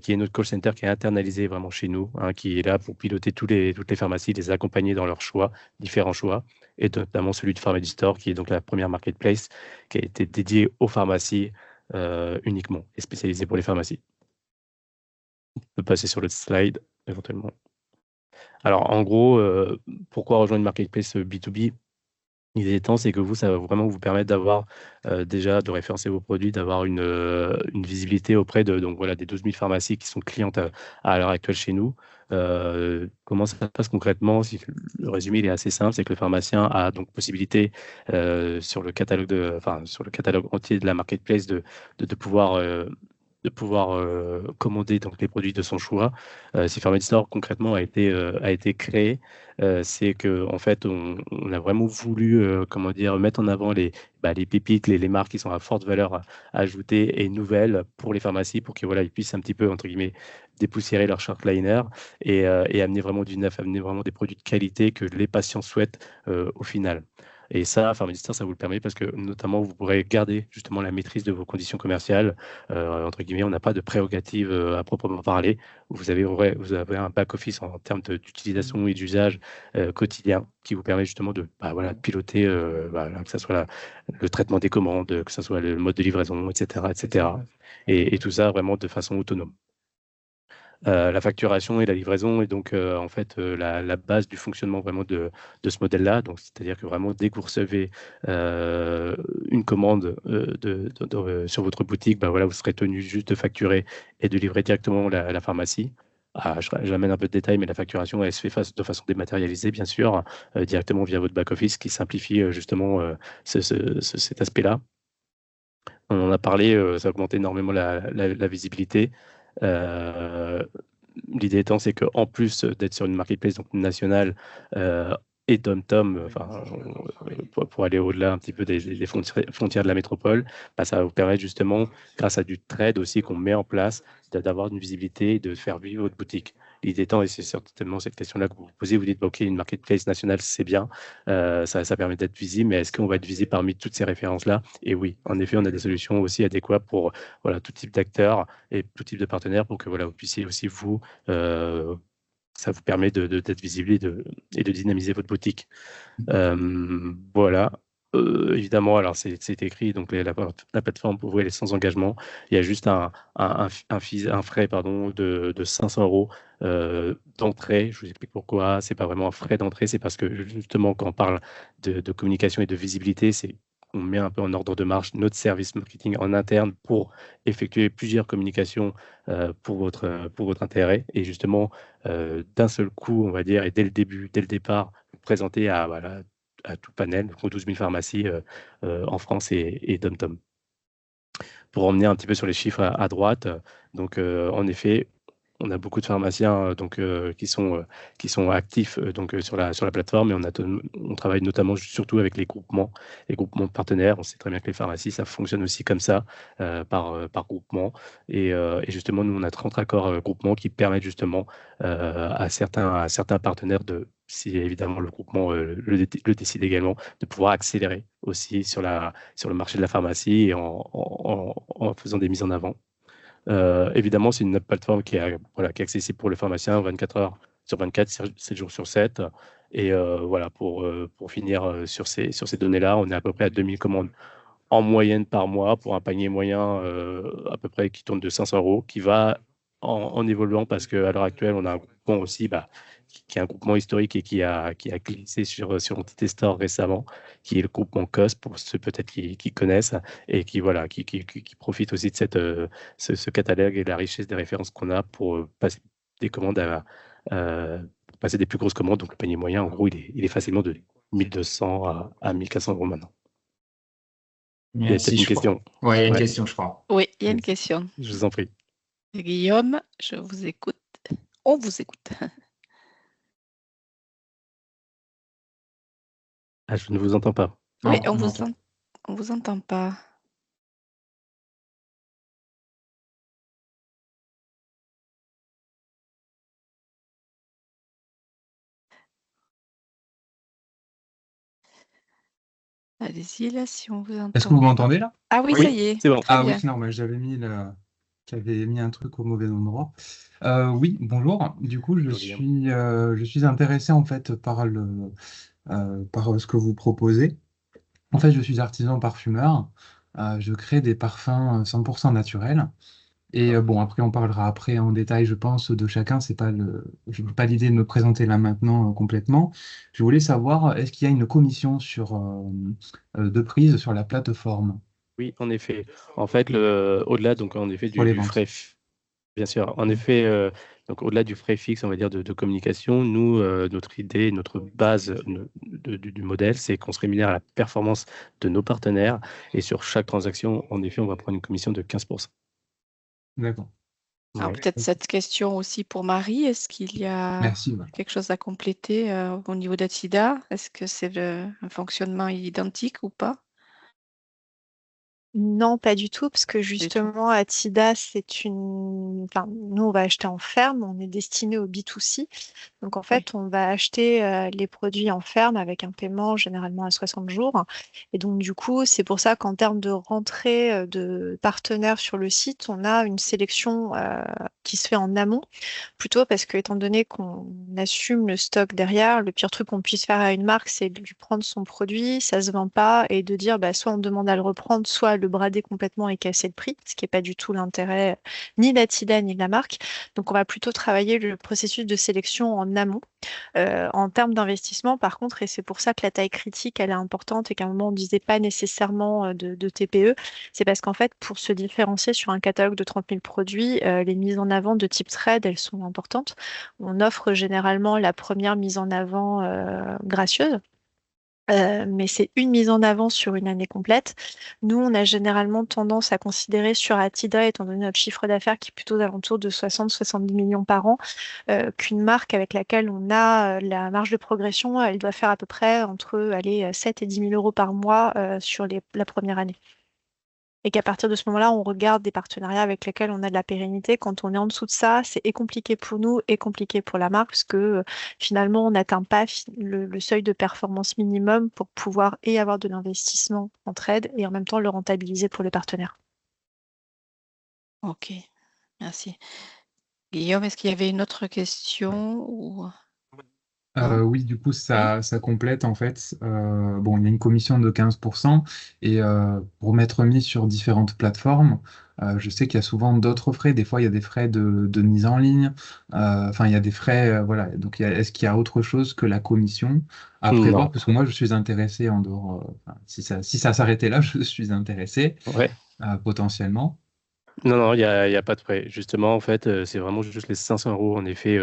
Speaker 5: qui est notre call center qui est internalisé vraiment chez nous, hein, qui est là pour piloter toutes les pharmacies, les accompagner dans leurs choix, différents choix, et notamment celui de Pharmedy Store, qui est donc la première marketplace qui a été dédiée aux pharmacies uniquement et spécialisée pour les pharmacies. On peut passer sur le slide, éventuellement. Alors, en gros, pourquoi rejoindre une marketplace B2B ? L'idée étant, c'est que ça va vraiment vous permettre d'avoir déjà de référencer vos produits, d'avoir une visibilité auprès des 12 000 pharmacies qui sont clientes à l'heure actuelle chez nous. Comment ça se passe concrètement? Le résumé il est assez simple, c'est que le pharmacien a donc possibilité sur le catalogue entier de la marketplace de pouvoir commander donc les produits de son choix. Si Pharmedy Store concrètement a été créé, c'est que en fait on a vraiment voulu mettre en avant les pépites, les marques qui sont à forte valeur ajoutée et nouvelles pour les pharmacies, pour qu'ils ils puissent un petit peu entre guillemets dépoussiérer leur shortliner et amener vraiment du neuf, amener vraiment des produits de qualité que les patients souhaitent au final. Et ça, Pharmadistar, ça vous le permet parce que notamment, vous pourrez garder justement la maîtrise de vos conditions commerciales. Entre guillemets, on n'a pas de prérogative à proprement parler. Vous avez un back-office en termes d'utilisation et d'usage quotidien qui vous permet justement de voilà, piloter, que ce soit le traitement des commandes, que ce soit le mode de livraison, etc. etc. Et tout ça vraiment de façon autonome. La facturation et la livraison est donc en fait la base du fonctionnement vraiment de ce modèle-là. Donc, c'est-à-dire que vraiment, dès que vous recevez une commande sur votre boutique, voilà, vous serez tenu juste de facturer et de livrer directement la pharmacie. J'amène un peu de détails, mais la facturation, elle se fait de façon dématérialisée, bien sûr, directement via votre back-office, qui simplifie justement cet aspect-là. On en a parlé, ça augmente énormément la visibilité. L'idée étant, c'est qu'en plus d'être sur une marketplace donc nationale et TomTom, pour aller au-delà un petit peu des frontières de la métropole, ça va vous permettre justement, grâce à du trade aussi qu'on met en place, d'avoir une visibilité et de faire vivre votre boutique. L'idée étant, et c'est certainement cette question-là que vous vous posez, vous dites, OK, une marketplace nationale, c'est bien, ça permet d'être visible, mais est-ce qu'on va être visible parmi toutes ces références-là? Et oui, en effet, on a des solutions aussi adéquates pour tout type d'acteurs et tout type de partenaires pour que vous puissiez aussi, ça vous permet d'être visible et de dynamiser votre boutique. Voilà. Évidemment, alors c'est écrit, donc la plateforme pour vous, elle est sans engagement. Il y a juste un frais de 500 € d'entrée. Je vous explique pourquoi. C'est pas vraiment un frais d'entrée, c'est parce que justement, quand on parle de communication et de visibilité, on met un peu en ordre de marche notre service marketing en interne pour effectuer plusieurs communications pour votre intérêt. Et justement, d'un seul coup, on va dire, et dès le départ, vous présenter à tout panel, donc aux 12 000 pharmacies en France et TomTom. Pour revenir un petit peu sur les chiffres à droite, donc en effet, on a beaucoup de pharmaciens qui sont actifs sur la plateforme, et on travaille notamment surtout avec les groupements de partenaires. On sait très bien que les pharmacies, ça fonctionne aussi comme ça, par groupement. Et justement, nous, on a 30 accords groupements qui permettent justement à certains partenaires si évidemment le groupement le décide également, de pouvoir accélérer aussi sur le marché de la pharmacie et en faisant des mises en avant. Évidemment, c'est une plateforme qui est accessible pour le pharmacien 24 heures sur 24, 7 jours sur 7. Et pour finir sur ces données-là, on est à peu près à 2000 commandes en moyenne par mois pour un panier moyen à peu près qui tourne de 500 €, qui va en évoluant parce qu'à l'heure actuelle, on a un groupement aussi qui est un groupement historique et qui a glissé sur Entity Store récemment, qui est le groupement COS, pour ceux peut-être qui connaissent, et qui profite aussi de ce catalogue et de la richesse des références qu'on a pour passer des commandes pour passer des plus grosses commandes. Donc le panier moyen, en gros, il est facilement de 1200 à 1400 € maintenant. Il y a peut-être une question.
Speaker 3: Oui, il y a une
Speaker 5: Ouais.
Speaker 3: question, je crois.
Speaker 1: Oui, il y a une question.
Speaker 5: Je vous en prie.
Speaker 1: Guillaume, je vous écoute. On vous écoute.
Speaker 5: Ah, je ne vous entends pas.
Speaker 1: Oui,
Speaker 3: Non,
Speaker 1: on vous entend pas. Allez-y, là, si on vous entend.
Speaker 6: Est-ce que vous m'entendez là?
Speaker 1: Ah oui,
Speaker 5: Oui,
Speaker 1: ça y est.
Speaker 5: c'est bon.
Speaker 1: Très
Speaker 6: Ah
Speaker 1: bien.
Speaker 6: oui, non, mais j'avais mis un truc au mauvais endroit. Oui, bonjour. Du coup,
Speaker 5: Bonjour, Guillaume.
Speaker 6: je suis intéressé en fait par par ce que vous proposez. En fait, je suis artisan parfumeur. Je crée des parfums 100% naturels. Et bon, après, on parlera après en détail, je pense, de chacun. Je n'ai pas l'idée de me présenter là maintenant complètement. Je voulais savoir, est-ce qu'il y a une commission de prise sur la plateforme
Speaker 5: Oui, en effet. En fait, au-delà donc en effet
Speaker 6: pour les
Speaker 5: du
Speaker 6: ventes?
Speaker 5: frais, bien sûr. En effet, donc au-delà du frais fixe, on va dire de communication, nous, notre idée, notre base du modèle, c'est qu'on se rémunère à la performance de nos partenaires, et sur chaque transaction, en effet, on va prendre une commission de 15%.
Speaker 6: D'accord.
Speaker 1: Alors
Speaker 5: Ouais.
Speaker 1: peut-être cette question aussi pour Marie. Est-ce qu'il y a
Speaker 6: Merci. Ouais.
Speaker 1: quelque chose à compléter au niveau d'Atida? Est-ce que c'est un fonctionnement identique ou pas?
Speaker 4: Non, pas du tout, parce que
Speaker 1: du tout?
Speaker 4: justement, Atida, enfin, nous, on va acheter en ferme, on est destiné au B2C. Donc, en
Speaker 1: Oui,
Speaker 4: fait, on va acheter les produits en ferme avec un paiement généralement à 60 jours. Et donc, du coup, c'est pour ça qu'en termes de rentrée de partenaires sur le site, on a une sélection qui se fait en amont. Plutôt parce que, étant donné qu'on assume le stock derrière, le pire truc qu'on puisse faire à une marque, c'est de lui prendre son produit, ça se vend pas, et de dire bah, soit on demande à le reprendre, soit à le brader complètement et casser le prix, ce qui n'est pas du tout l'intérêt ni d'Atida ni de la marque. Donc on va plutôt travailler le processus de sélection en amont. En termes d'investissement, par contre, et c'est pour ça que la taille critique, elle est importante et qu'à un moment, on ne disait pas nécessairement de TPE, c'est parce qu'en fait, pour se différencier sur un catalogue de 30 000 produits, les mises en avant de type trade, elles sont importantes. On offre généralement la première mise en avant gracieuse. Mais c'est une mise en avant sur une année complète. Nous, on a généralement tendance à considérer sur Atida, étant donné notre chiffre d'affaires qui est plutôt d'alentour de 60-70 millions par an, qu'une marque avec laquelle on a la marge de progression, elle doit faire à peu près entre 7 et 10 000 euros par mois sur la première année. Et qu'à partir de ce moment-là, on regarde des partenariats avec lesquels on a de la pérennité. Quand on est en dessous de ça, c'est et compliqué pour nous et compliqué pour la marque, parce que finalement, on n'atteint pas le seuil de performance minimum pour pouvoir et avoir de l'investissement en trade et en même temps le rentabiliser pour les partenaires.
Speaker 1: Ok, merci. Guillaume, est-ce qu'il y avait une autre question ou non?
Speaker 6: Oui, du coup,
Speaker 1: Oui,
Speaker 6: ça complète en fait. Bon, il y a une commission de 15% et pour m'être mis sur différentes plateformes, je sais qu'il y a souvent d'autres frais. Des fois, il y a des frais de mise en ligne. Enfin, il y a des frais, voilà. Donc, est-ce qu'il y a autre chose que la commission à
Speaker 5: Non.
Speaker 6: prévoir? Parce que moi, je suis intéressé en dehors. Enfin, si ça s'arrêtait là, je suis intéressé
Speaker 5: Ouais.
Speaker 6: potentiellement.
Speaker 5: Non, il y a pas de frais. Justement, en fait, c'est vraiment juste les 500 euros en effet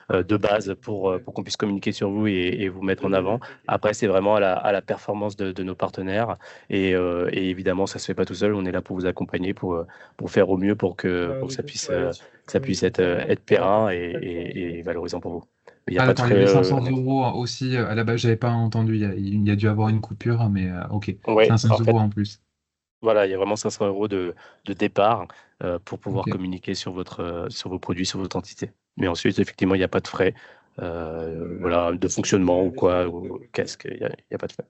Speaker 5: de base pour qu'on puisse communiquer sur vous et vous mettre en avant. Après, c'est vraiment à la performance de nos partenaires. Et évidemment, ça se fait pas tout seul. On est là pour vous accompagner, pour faire au mieux pour que ça puisse être périn et valorisant pour vous. Mais il n'y a
Speaker 6: Ah
Speaker 5: pas de
Speaker 6: d'accord, il y
Speaker 5: frais.
Speaker 6: avait 500 euros aussi à la base, j'avais pas entendu, il y a dû avoir une coupure, mais ok,
Speaker 5: Ouais,
Speaker 6: 500
Speaker 5: en
Speaker 6: euros
Speaker 5: fait,
Speaker 6: en plus.
Speaker 5: voilà, il y a vraiment 500 euros de départ pour pouvoir
Speaker 6: Ok.
Speaker 5: communiquer sur vos produits, sur votre entité. Mais ensuite, effectivement, il n'y a pas de frais voilà, de fonctionnement ou quoi, ou casque, il y a pas de frais.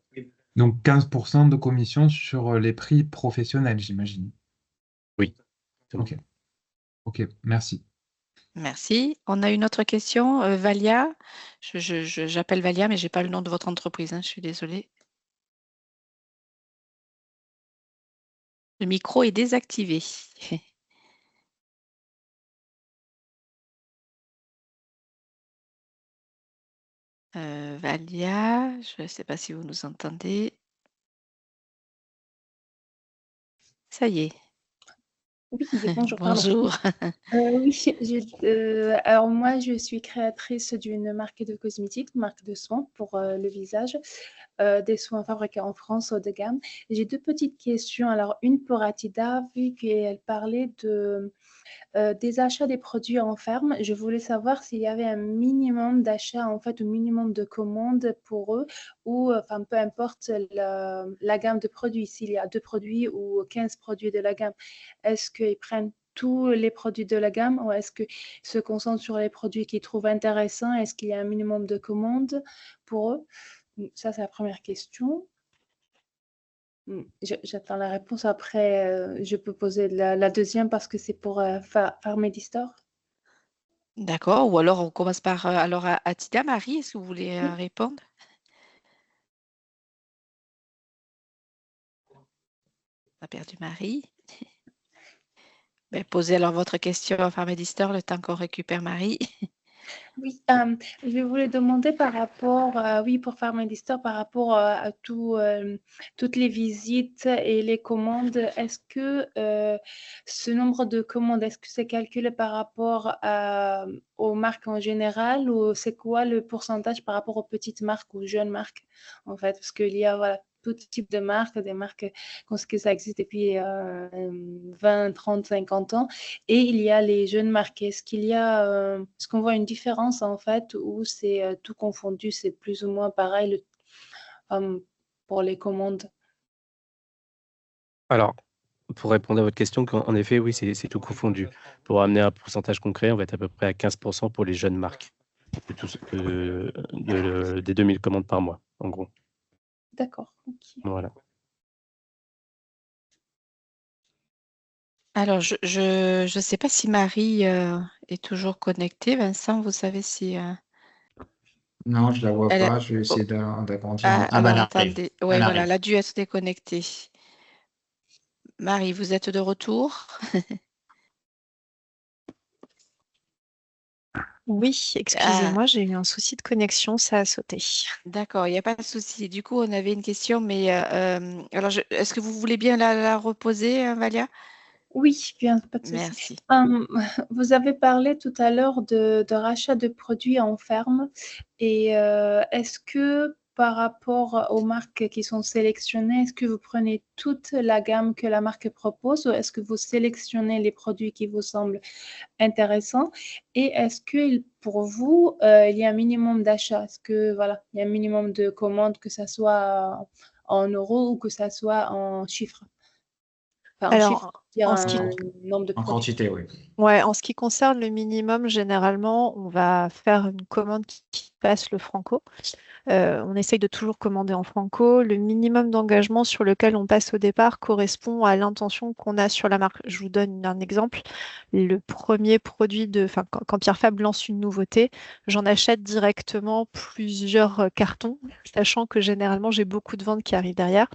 Speaker 6: Donc 15% de commission sur les prix professionnels, j'imagine.
Speaker 5: Oui, c'est bon.
Speaker 6: Ok, ok, merci.
Speaker 1: merci. On a une autre question. Valia, j'appelle Valia, mais je n'ai pas le nom de votre entreprise, hein, je suis désolée. Le micro est désactivé. Valia, je ne sais pas si vous nous entendez. Ça y est.
Speaker 7: Oui, bonjour, pardon.
Speaker 1: Bonjour.
Speaker 7: Oui, alors moi, je suis créatrice d'une marque de cosmétiques, une marque de soins pour le visage, des soins fabriqués en France haut de gamme. J'ai deux petites questions. Alors, une pour Atida, vu qu'elle parlait des achats des produits en ferme. Je voulais savoir s'il y avait un minimum d'achats, en fait, un minimum de commandes pour eux, ou enfin, peu importe la gamme de produits, s'il y a 2 produits ou 15 produits de la gamme. Est-ce qu'ils prennent tous les produits de la gamme ou est-ce qu'ils se concentrent sur les produits qu'ils trouvent intéressants? Est-ce qu'il y a un minimum de commandes pour eux? Ça, c'est la première question. J'attends la réponse. Après, je peux poser la deuxième parce que c'est pour Pharmedy Store.
Speaker 1: D'accord. Ou alors on commence par alors Atida, Marie, est-ce que vous voulez
Speaker 7: Oui.
Speaker 1: répondre? On a perdu Marie. Ben, posez alors votre question à Pharmedy Store le temps qu'on récupère Marie.
Speaker 7: Oui, je voulais demander par rapport, oui, pour Pharmedy Store, par rapport à toutes les visites et les commandes, est-ce que ce nombre de commandes, est-ce que c'est calculé par rapport aux marques en général ou c'est quoi le pourcentage par rapport aux petites marques ou jeunes marques en fait? Parce qu'il y a voilà, tout type de marques, des marques que ça existe depuis 20, 30, 50 ans. Et il y a les jeunes marques. Est-ce qu'on voit une différence en fait ou c'est tout confondu, c'est plus ou moins pareil pour les commandes?
Speaker 5: Alors, pour répondre à votre question, en effet, oui, c'est tout confondu. Pour amener un pourcentage concret, on va être à peu près à 15% pour les jeunes marques, des 2000 commandes par mois, en gros.
Speaker 7: D'accord. Ok.
Speaker 5: Voilà.
Speaker 1: Alors, je sais pas si Marie est toujours connectée. Vincent, vous savez si
Speaker 3: Non, je la vois
Speaker 1: elle a...
Speaker 3: pas. Je vais
Speaker 1: oh,
Speaker 3: essayer d'agrandir. Ah, bah,
Speaker 1: alors,
Speaker 3: elle arrive.
Speaker 1: attendez. Oui,
Speaker 3: Elle
Speaker 1: voilà, elle
Speaker 3: arrive.
Speaker 1: a dû être déconnectée. Marie, vous êtes de retour?
Speaker 4: Oui,
Speaker 1: Ah,
Speaker 4: excusez-moi, j'ai eu un souci de connexion, ça a sauté.
Speaker 1: d'accord, il n'y a pas de souci. Du coup, on avait une question, mais alors, est-ce que vous voulez bien la reposer, Valia?
Speaker 7: Oui, bien, pas de souci.
Speaker 1: Merci.
Speaker 7: Vous avez parlé tout à l'heure de rachat de produits en ferme et est-ce que par rapport aux marques qui sont sélectionnées, est-ce que vous prenez toute la gamme que la marque propose ou est-ce que vous sélectionnez les produits qui vous semblent intéressants? Et est-ce que pour vous, il y a un minimum d'achat? Est-ce que voilà, il y a un minimum de commandes, que ça soit en euros ou que ça soit en chiffres? Enfin, en chiffres,
Speaker 4: Alors,
Speaker 7: dire
Speaker 4: en ce qui,
Speaker 7: un nombre de
Speaker 3: En
Speaker 7: produits.
Speaker 3: quantité, oui.
Speaker 4: ouais, en ce qui concerne le minimum, généralement, on va faire une commande qui passe le franco. On essaye de toujours commander en franco. Le minimum d'engagement sur lequel on passe au départ correspond à l'intention qu'on a sur la marque. Je vous donne un exemple. Le premier produit enfin, quand Pierre Fabre lance une nouveauté, j'en achète directement plusieurs cartons, sachant que généralement j'ai beaucoup de ventes qui arrivent derrière.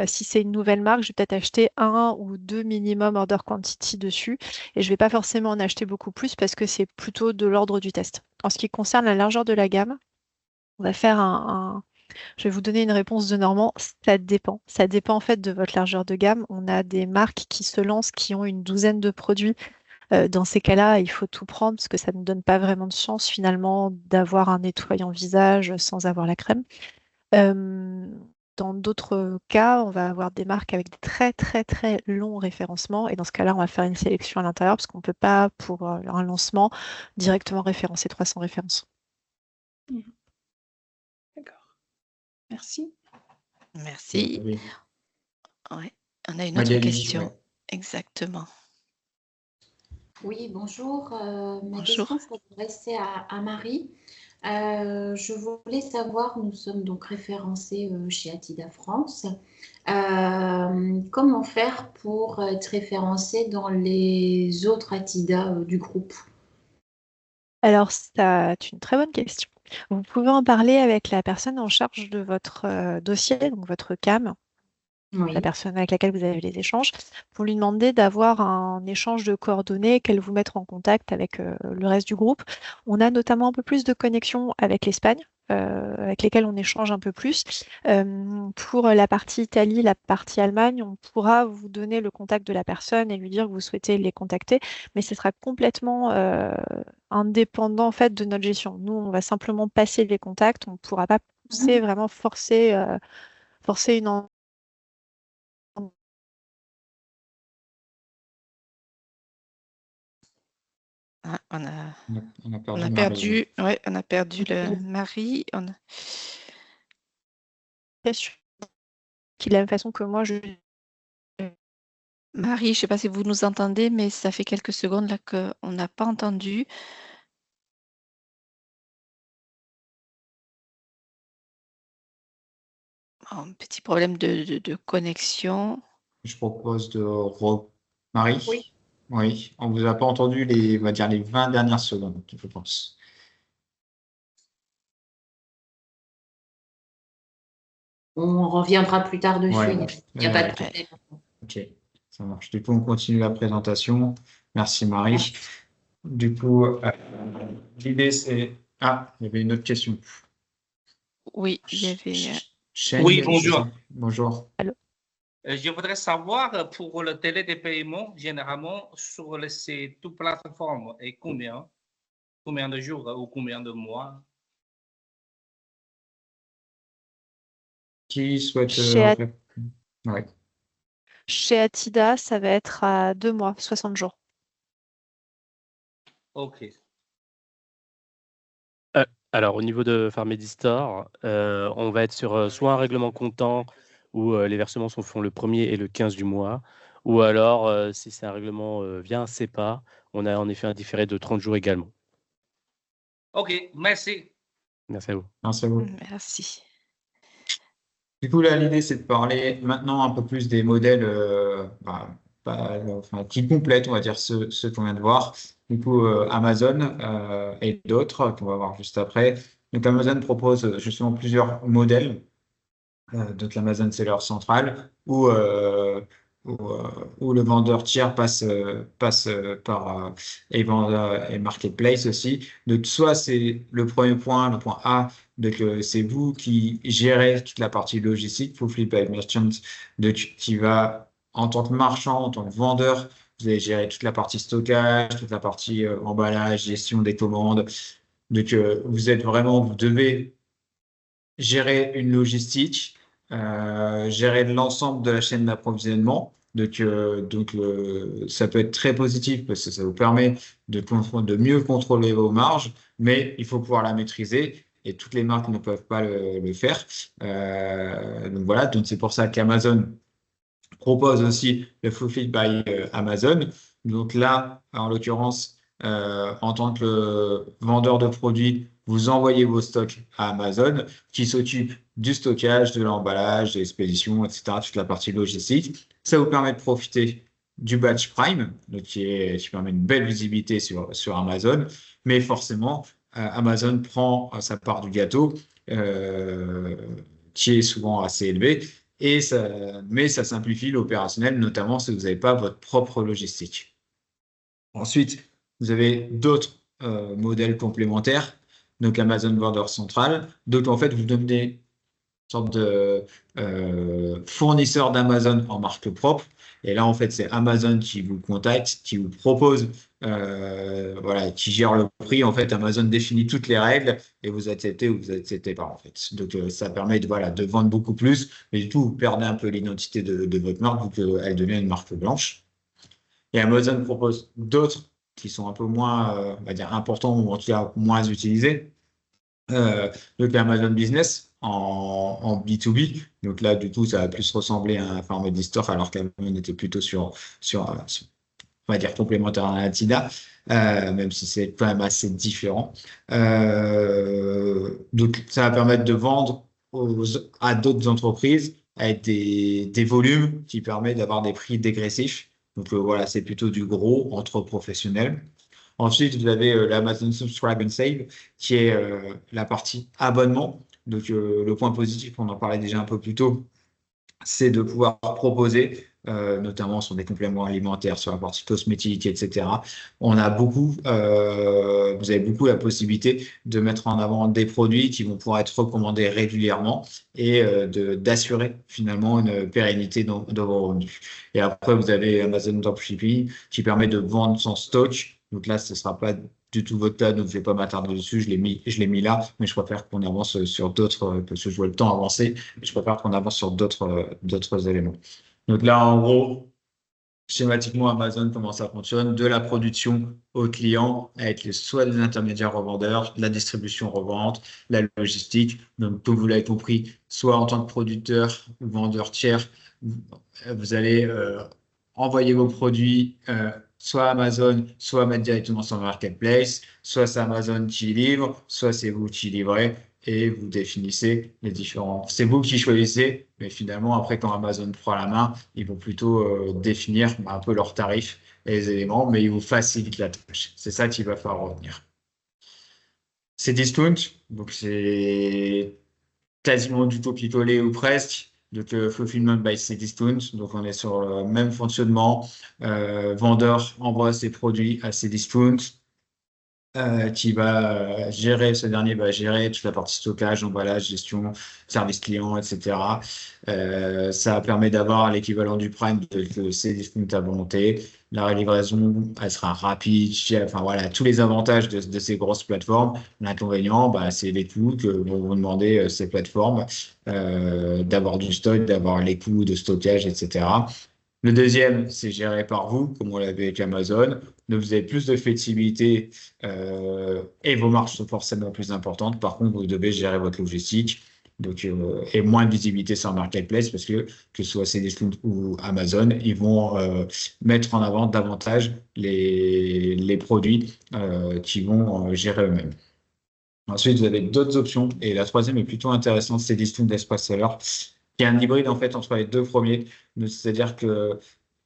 Speaker 4: Si c'est une nouvelle marque, je vais peut-être acheter 1 ou 2 minimum order quantity dessus et je ne vais pas forcément en acheter beaucoup plus parce que c'est plutôt de l'ordre du test. En ce qui concerne la largeur de la gamme, on va faire je vais vous donner une réponse de Normand. Ça dépend. Ça dépend en fait de votre largeur de gamme. On a des marques qui se lancent, qui ont une douzaine de produits. Dans ces cas-là, il faut tout prendre parce que ça ne donne pas vraiment de chance finalement d'avoir un nettoyant visage sans avoir la crème. Euh, Dans d'autres cas, on va avoir des marques avec des très très très longs référencements et dans ce cas-là, on va faire une sélection à l'intérieur parce qu'on ne peut pas, pour un lancement, directement référencer 300 références.
Speaker 7: D'accord. Merci.
Speaker 1: Merci.
Speaker 3: Oui.
Speaker 1: Ouais. On a une autre
Speaker 3: Magali,
Speaker 1: question.
Speaker 3: ouais.
Speaker 1: Exactement.
Speaker 8: Oui, bonjour. Ma
Speaker 1: Bonjour.
Speaker 8: question s'adressait à Marie. Je voulais savoir, nous sommes donc référencés chez Atida France. Comment faire pour être référencés dans les autres Atida du groupe?
Speaker 4: Alors, c'est une très bonne question. Vous pouvez en parler avec la personne en charge de votre dossier, donc votre CAM, la
Speaker 8: Oui.
Speaker 4: personne avec laquelle vous avez eu les échanges, pour lui demander d'avoir un échange de coordonnées, qu'elle vous mette en contact avec le reste du groupe. On a notamment un peu plus de connexion avec l'Espagne, avec lesquelles on échange un peu plus. Pour la partie Italie, la partie Allemagne, on pourra vous donner le contact de la personne et lui dire que vous souhaitez les contacter, mais ce sera complètement indépendant en fait de notre gestion. Nous, on va simplement passer les contacts, on ne pourra pas pousser, vraiment forcer une
Speaker 1: Ah, on a
Speaker 3: On a
Speaker 1: on
Speaker 3: perdu
Speaker 1: a
Speaker 3: Marie.
Speaker 1: perdu le Marie.
Speaker 4: qui de la même façon que moi,
Speaker 1: Marie, je ne sais pas si vous nous entendez, mais ça fait quelques secondes là qu'on n'a pas entendu. Un petit problème de connexion.
Speaker 3: Je propose Marie?
Speaker 8: Oui.
Speaker 3: Oui, on vous a pas entendu on va dire les 20 dernières secondes, je pense.
Speaker 8: On reviendra plus tard dessus.
Speaker 3: Ouais,
Speaker 8: Il n'y a pas de
Speaker 3: ok.
Speaker 8: problème.
Speaker 3: Ok, ça marche. Du coup, on continue la présentation. Merci Marie. Du coup, l'idée c'est... Ah, il y avait une autre question.
Speaker 1: Oui, il y avait.
Speaker 3: Shane,
Speaker 9: Oui,
Speaker 3: c'est
Speaker 9: bonjour.
Speaker 3: ça? Bonjour.
Speaker 9: Je voudrais savoir pour le délai de paiement, généralement, sur ces deux plateformes, et combien de jours ou combien de mois?
Speaker 3: Qui souhaite... Ouais.
Speaker 4: chez Atida, ça va être à 2 mois, 60 jours.
Speaker 9: OK.
Speaker 5: Alors, au niveau de Pharmedy Store, on va être sur soit un règlement comptant où les versements se font le 1er et le 15 du mois, Ou alors, si c'est un règlement via un CEPA, on a en effet un différé de 30 jours également.
Speaker 9: OK, merci.
Speaker 5: Merci à vous.
Speaker 3: Merci à vous.
Speaker 1: Merci.
Speaker 3: Du coup, là, l'idée, c'est de parler maintenant un peu plus des modèles qui complètent, on va dire, ceux qu'on vient de voir. Du coup, Amazon et d'autres qu'on va voir juste après. Donc, Amazon propose justement plusieurs modèles. Donc, l'Amazon Seller Central où le vendeur tiers passe par et vendeur et marketplace aussi. Donc, soit c'est le premier point, le point A, donc c'est vous qui gérez toute la partie logistique, Fulfilled by Merchant, donc, qui va, en tant que marchand, en tant que vendeur, vous allez gérer toute la partie stockage, toute la partie emballage, gestion des commandes. Donc, vous devez gérer une logistique, gérer l'ensemble de la chaîne d'approvisionnement. Donc, ça peut être très positif parce que ça vous permet de mieux contrôler vos marges, mais il faut pouvoir la maîtriser et toutes les marques ne peuvent pas le faire. Donc voilà, donc c'est pour ça qu'Amazon propose aussi le Fulfilled by Amazon. Donc là, en l'occurrence, en tant que vendeur de produits, vous envoyez vos stocks à Amazon qui s'occupe du stockage, de l'emballage, des expéditions, etc., toute la partie logistique. Ça vous permet de profiter du Batch Prime, donc qui permet une belle visibilité sur Amazon. Mais forcément, Amazon prend sa part du gâteau, qui est souvent assez élevé. Mais ça simplifie l'opérationnel, notamment si vous n'avez pas votre propre logistique. Ensuite, vous avez d'autres modèles complémentaires, donc Amazon Border Central. Donc, en fait, vous devenez une sorte de fournisseur d'Amazon en marque propre. Et là, en fait, c'est Amazon qui vous contacte, qui vous propose, qui gère le prix. En fait, Amazon définit toutes les règles et vous acceptez ou vous acceptez pas, en fait. Donc, ça permet de vendre beaucoup plus, mais du tout, vous perdez un peu l'identité de votre marque, vu qu'elle devient une marque blanche. Et Amazon propose d'autres qui sont un peu moins, on va dire, importants ou en tout cas moins utilisés. Donc Amazon Business en B2B. Donc là, du coup, ça va plus ressembler à un format d'e-store alors qu'Amazon était plutôt sur, on va dire, complémentaire à Atida, même si c'est quand même assez différent. Donc, ça va permettre de vendre à d'autres entreprises avec des volumes qui permettent d'avoir des prix dégressifs. Donc, voilà, c'est plutôt du gros entre professionnels. Ensuite, vous avez l'Amazon Subscribe and Save, qui est la partie abonnement. Donc, le point positif, on en parlait déjà un peu plus tôt, c'est de pouvoir proposer, notamment sur des compléments alimentaires, sur la partie cosmétique, etc. Vous avez beaucoup la possibilité de mettre en avant des produits qui vont pouvoir être recommandés régulièrement et d'assurer finalement une pérennité dans vos revenus. Et après, vous avez Amazon Dropshipping qui permet de vendre son stock. Donc là, ce ne sera pas du tout votre cas, donc je ne vais pas m'attarder dessus, je l'ai mis là, mais je préfère qu'on avance sur d'autres, parce que je vois le temps avancer, mais je préfère qu'on avance sur d'autres éléments. Donc là, en gros, schématiquement, Amazon, comment ça fonctionne? De la production au client, avec soit des intermédiaires revendeurs, la distribution revente, la logistique. Donc, comme vous l'avez compris, soit en tant que producteur ou vendeur tiers, vous allez envoyer vos produits soit Amazon, soit mettre directement sur le marketplace, soit c'est Amazon qui livre, soit c'est vous qui livrez et vous définissez les différents. C'est vous qui choisissez, mais finalement, après, quand Amazon prend la main, ils vont plutôt définir un peu leurs tarifs et les éléments, mais ils vous facilitent la tâche. C'est ça qu'il va falloir retenir. C'est discount, donc c'est quasiment du copier-coller ou presque. Donc, fulfillment by Cdiscount. Donc, on est sur le même fonctionnement. Vendeur envoie ses produits à Cdiscount, qui va gérer, ce dernier va gérer toute la partie stockage, emballage, gestion, service client, etc. Ça permet d'avoir l'équivalent du Prime de Cdiscount à volonté. La livraison, elle sera rapide. Enfin, voilà, tous les avantages de ces grosses plateformes. L'inconvénient, c'est les coûts que vont vous demander ces plateformes, d'avoir du stock, d'avoir les coûts de stockage, etc. Le deuxième, c'est géré par vous, comme on l'avait avec Amazon. Donc, vous avez plus de flexibilité et vos marges sont forcément plus importantes. Par contre, vous devez gérer votre logistique. Donc, et moins de visibilité sur le marketplace parce que ce soit Cdiscount ou Amazon, ils vont mettre en avant davantage les produits qu'ils vont gérer eux-mêmes. Ensuite, vous avez d'autres options. Et la troisième est plutôt intéressante, c'est Cdiscount d'Express Seller, qui est un hybride en fait entre les deux premiers. C'est-à-dire que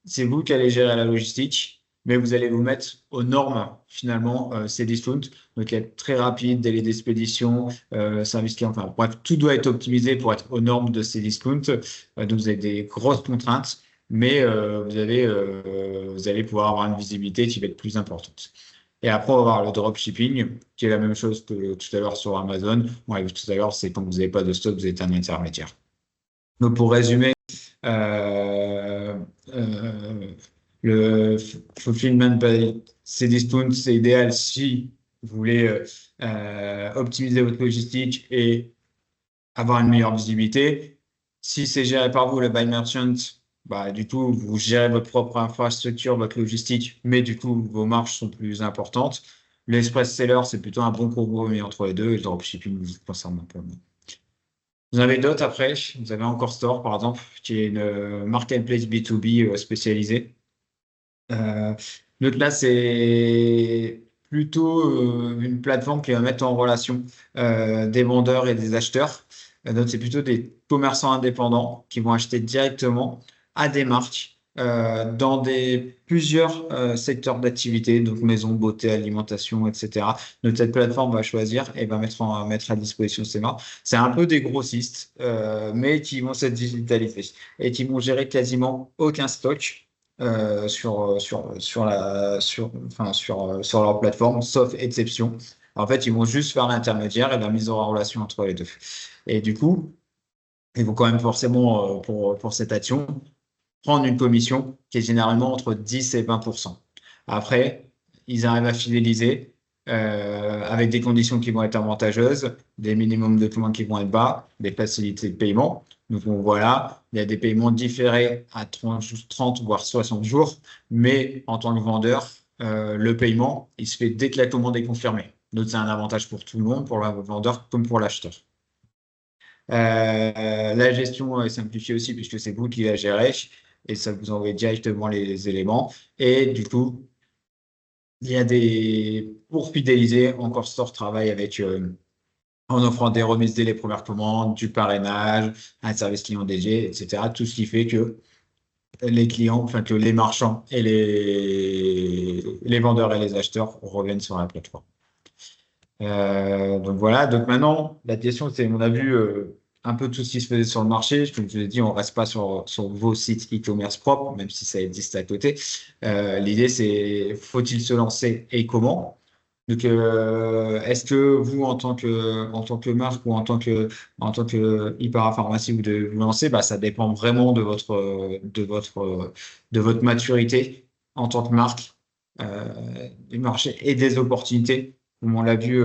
Speaker 3: c'est vous qui allez gérer la logistique, mais vous allez vous mettre aux normes finalement Cdiscount. Donc être très rapide, délai d'expédition, service client, enfin bref, tout doit être optimisé pour être aux normes de Cdiscount. Donc vous avez des grosses contraintes, mais vous allez pouvoir avoir une visibilité qui va être plus importante. Et après, on va avoir le dropshipping, qui est la même chose que tout à l'heure sur Amazon. On l'a vu tout à l'heure, c'est quand vous n'avez pas de stock, vous êtes un intermédiaire. Donc pour résumer, le fulfillment by Cdiscount, c'est idéal si vous voulez optimiser votre logistique et avoir une meilleure visibilité. Si c'est géré par vous, le by merchant, bah, du coup, vous gérez votre propre infrastructure, votre logistique, mais du coup, vos marges sont plus importantes. L'Express Seller, c'est plutôt un bon compromis entre les deux, et le dropshipping vous concerne un peu moins. Vous en avez d'autres après. Vous avez Encore Store, par exemple, qui est une marketplace B2B spécialisée. Donc là, c'est plutôt une plateforme qui va mettre en relation des vendeurs et des acheteurs. Donc, c'est plutôt des commerçants indépendants qui vont acheter directement à des marques dans plusieurs secteurs d'activité, donc maison, beauté, alimentation, etc. Donc, cette plateforme va choisir et va mettre à disposition ces marques. C'est un peu des grossistes, mais qui vont se digitaliser et qui vont gérer quasiment aucun stock sur leur plateforme, sauf exception. En fait, ils vont juste faire l'intermédiaire et la mise en relation entre les deux. Et du coup, ils vont quand même forcément, pour cette action, prendre une commission qui est généralement entre 10 et 20%. Après, ils arrivent à fidéliser avec des conditions qui vont être avantageuses, des minimums de points qui vont être bas, des facilités de paiement. Donc voilà, il y a des paiements différés à 30 voire 60 jours, mais en tant que vendeur, le paiement, il se fait dès que la commande est confirmée. Donc c'est un avantage pour tout le monde, pour le vendeur comme pour l'acheteur. La gestion est simplifiée aussi puisque c'est vous qui la gérez et ça vous envoie directement les éléments. Et du coup, pour fidéliser, Encore Store travaille avec en offrant des remises dès les premières commandes, du parrainage, un service client dédié, etc. Tout ce qui fait que les clients, enfin que les marchands et les vendeurs et les acheteurs reviennent sur la plateforme. Donc voilà, donc maintenant, la question c'est, on a vu un peu tout ce qui se faisait sur le marché. Comme je vous l'ai dit, on ne reste pas sur vos sites e-commerce propres, même si ça existe à côté. L'idée c'est, faut-il se lancer et comment? Donc, est-ce que vous, en tant que marque ou en tant que e-parapharmacie, vous devez vous lancer? Bah, ça dépend vraiment de votre maturité en tant que marque, du marché et des opportunités. Comme on l'a vu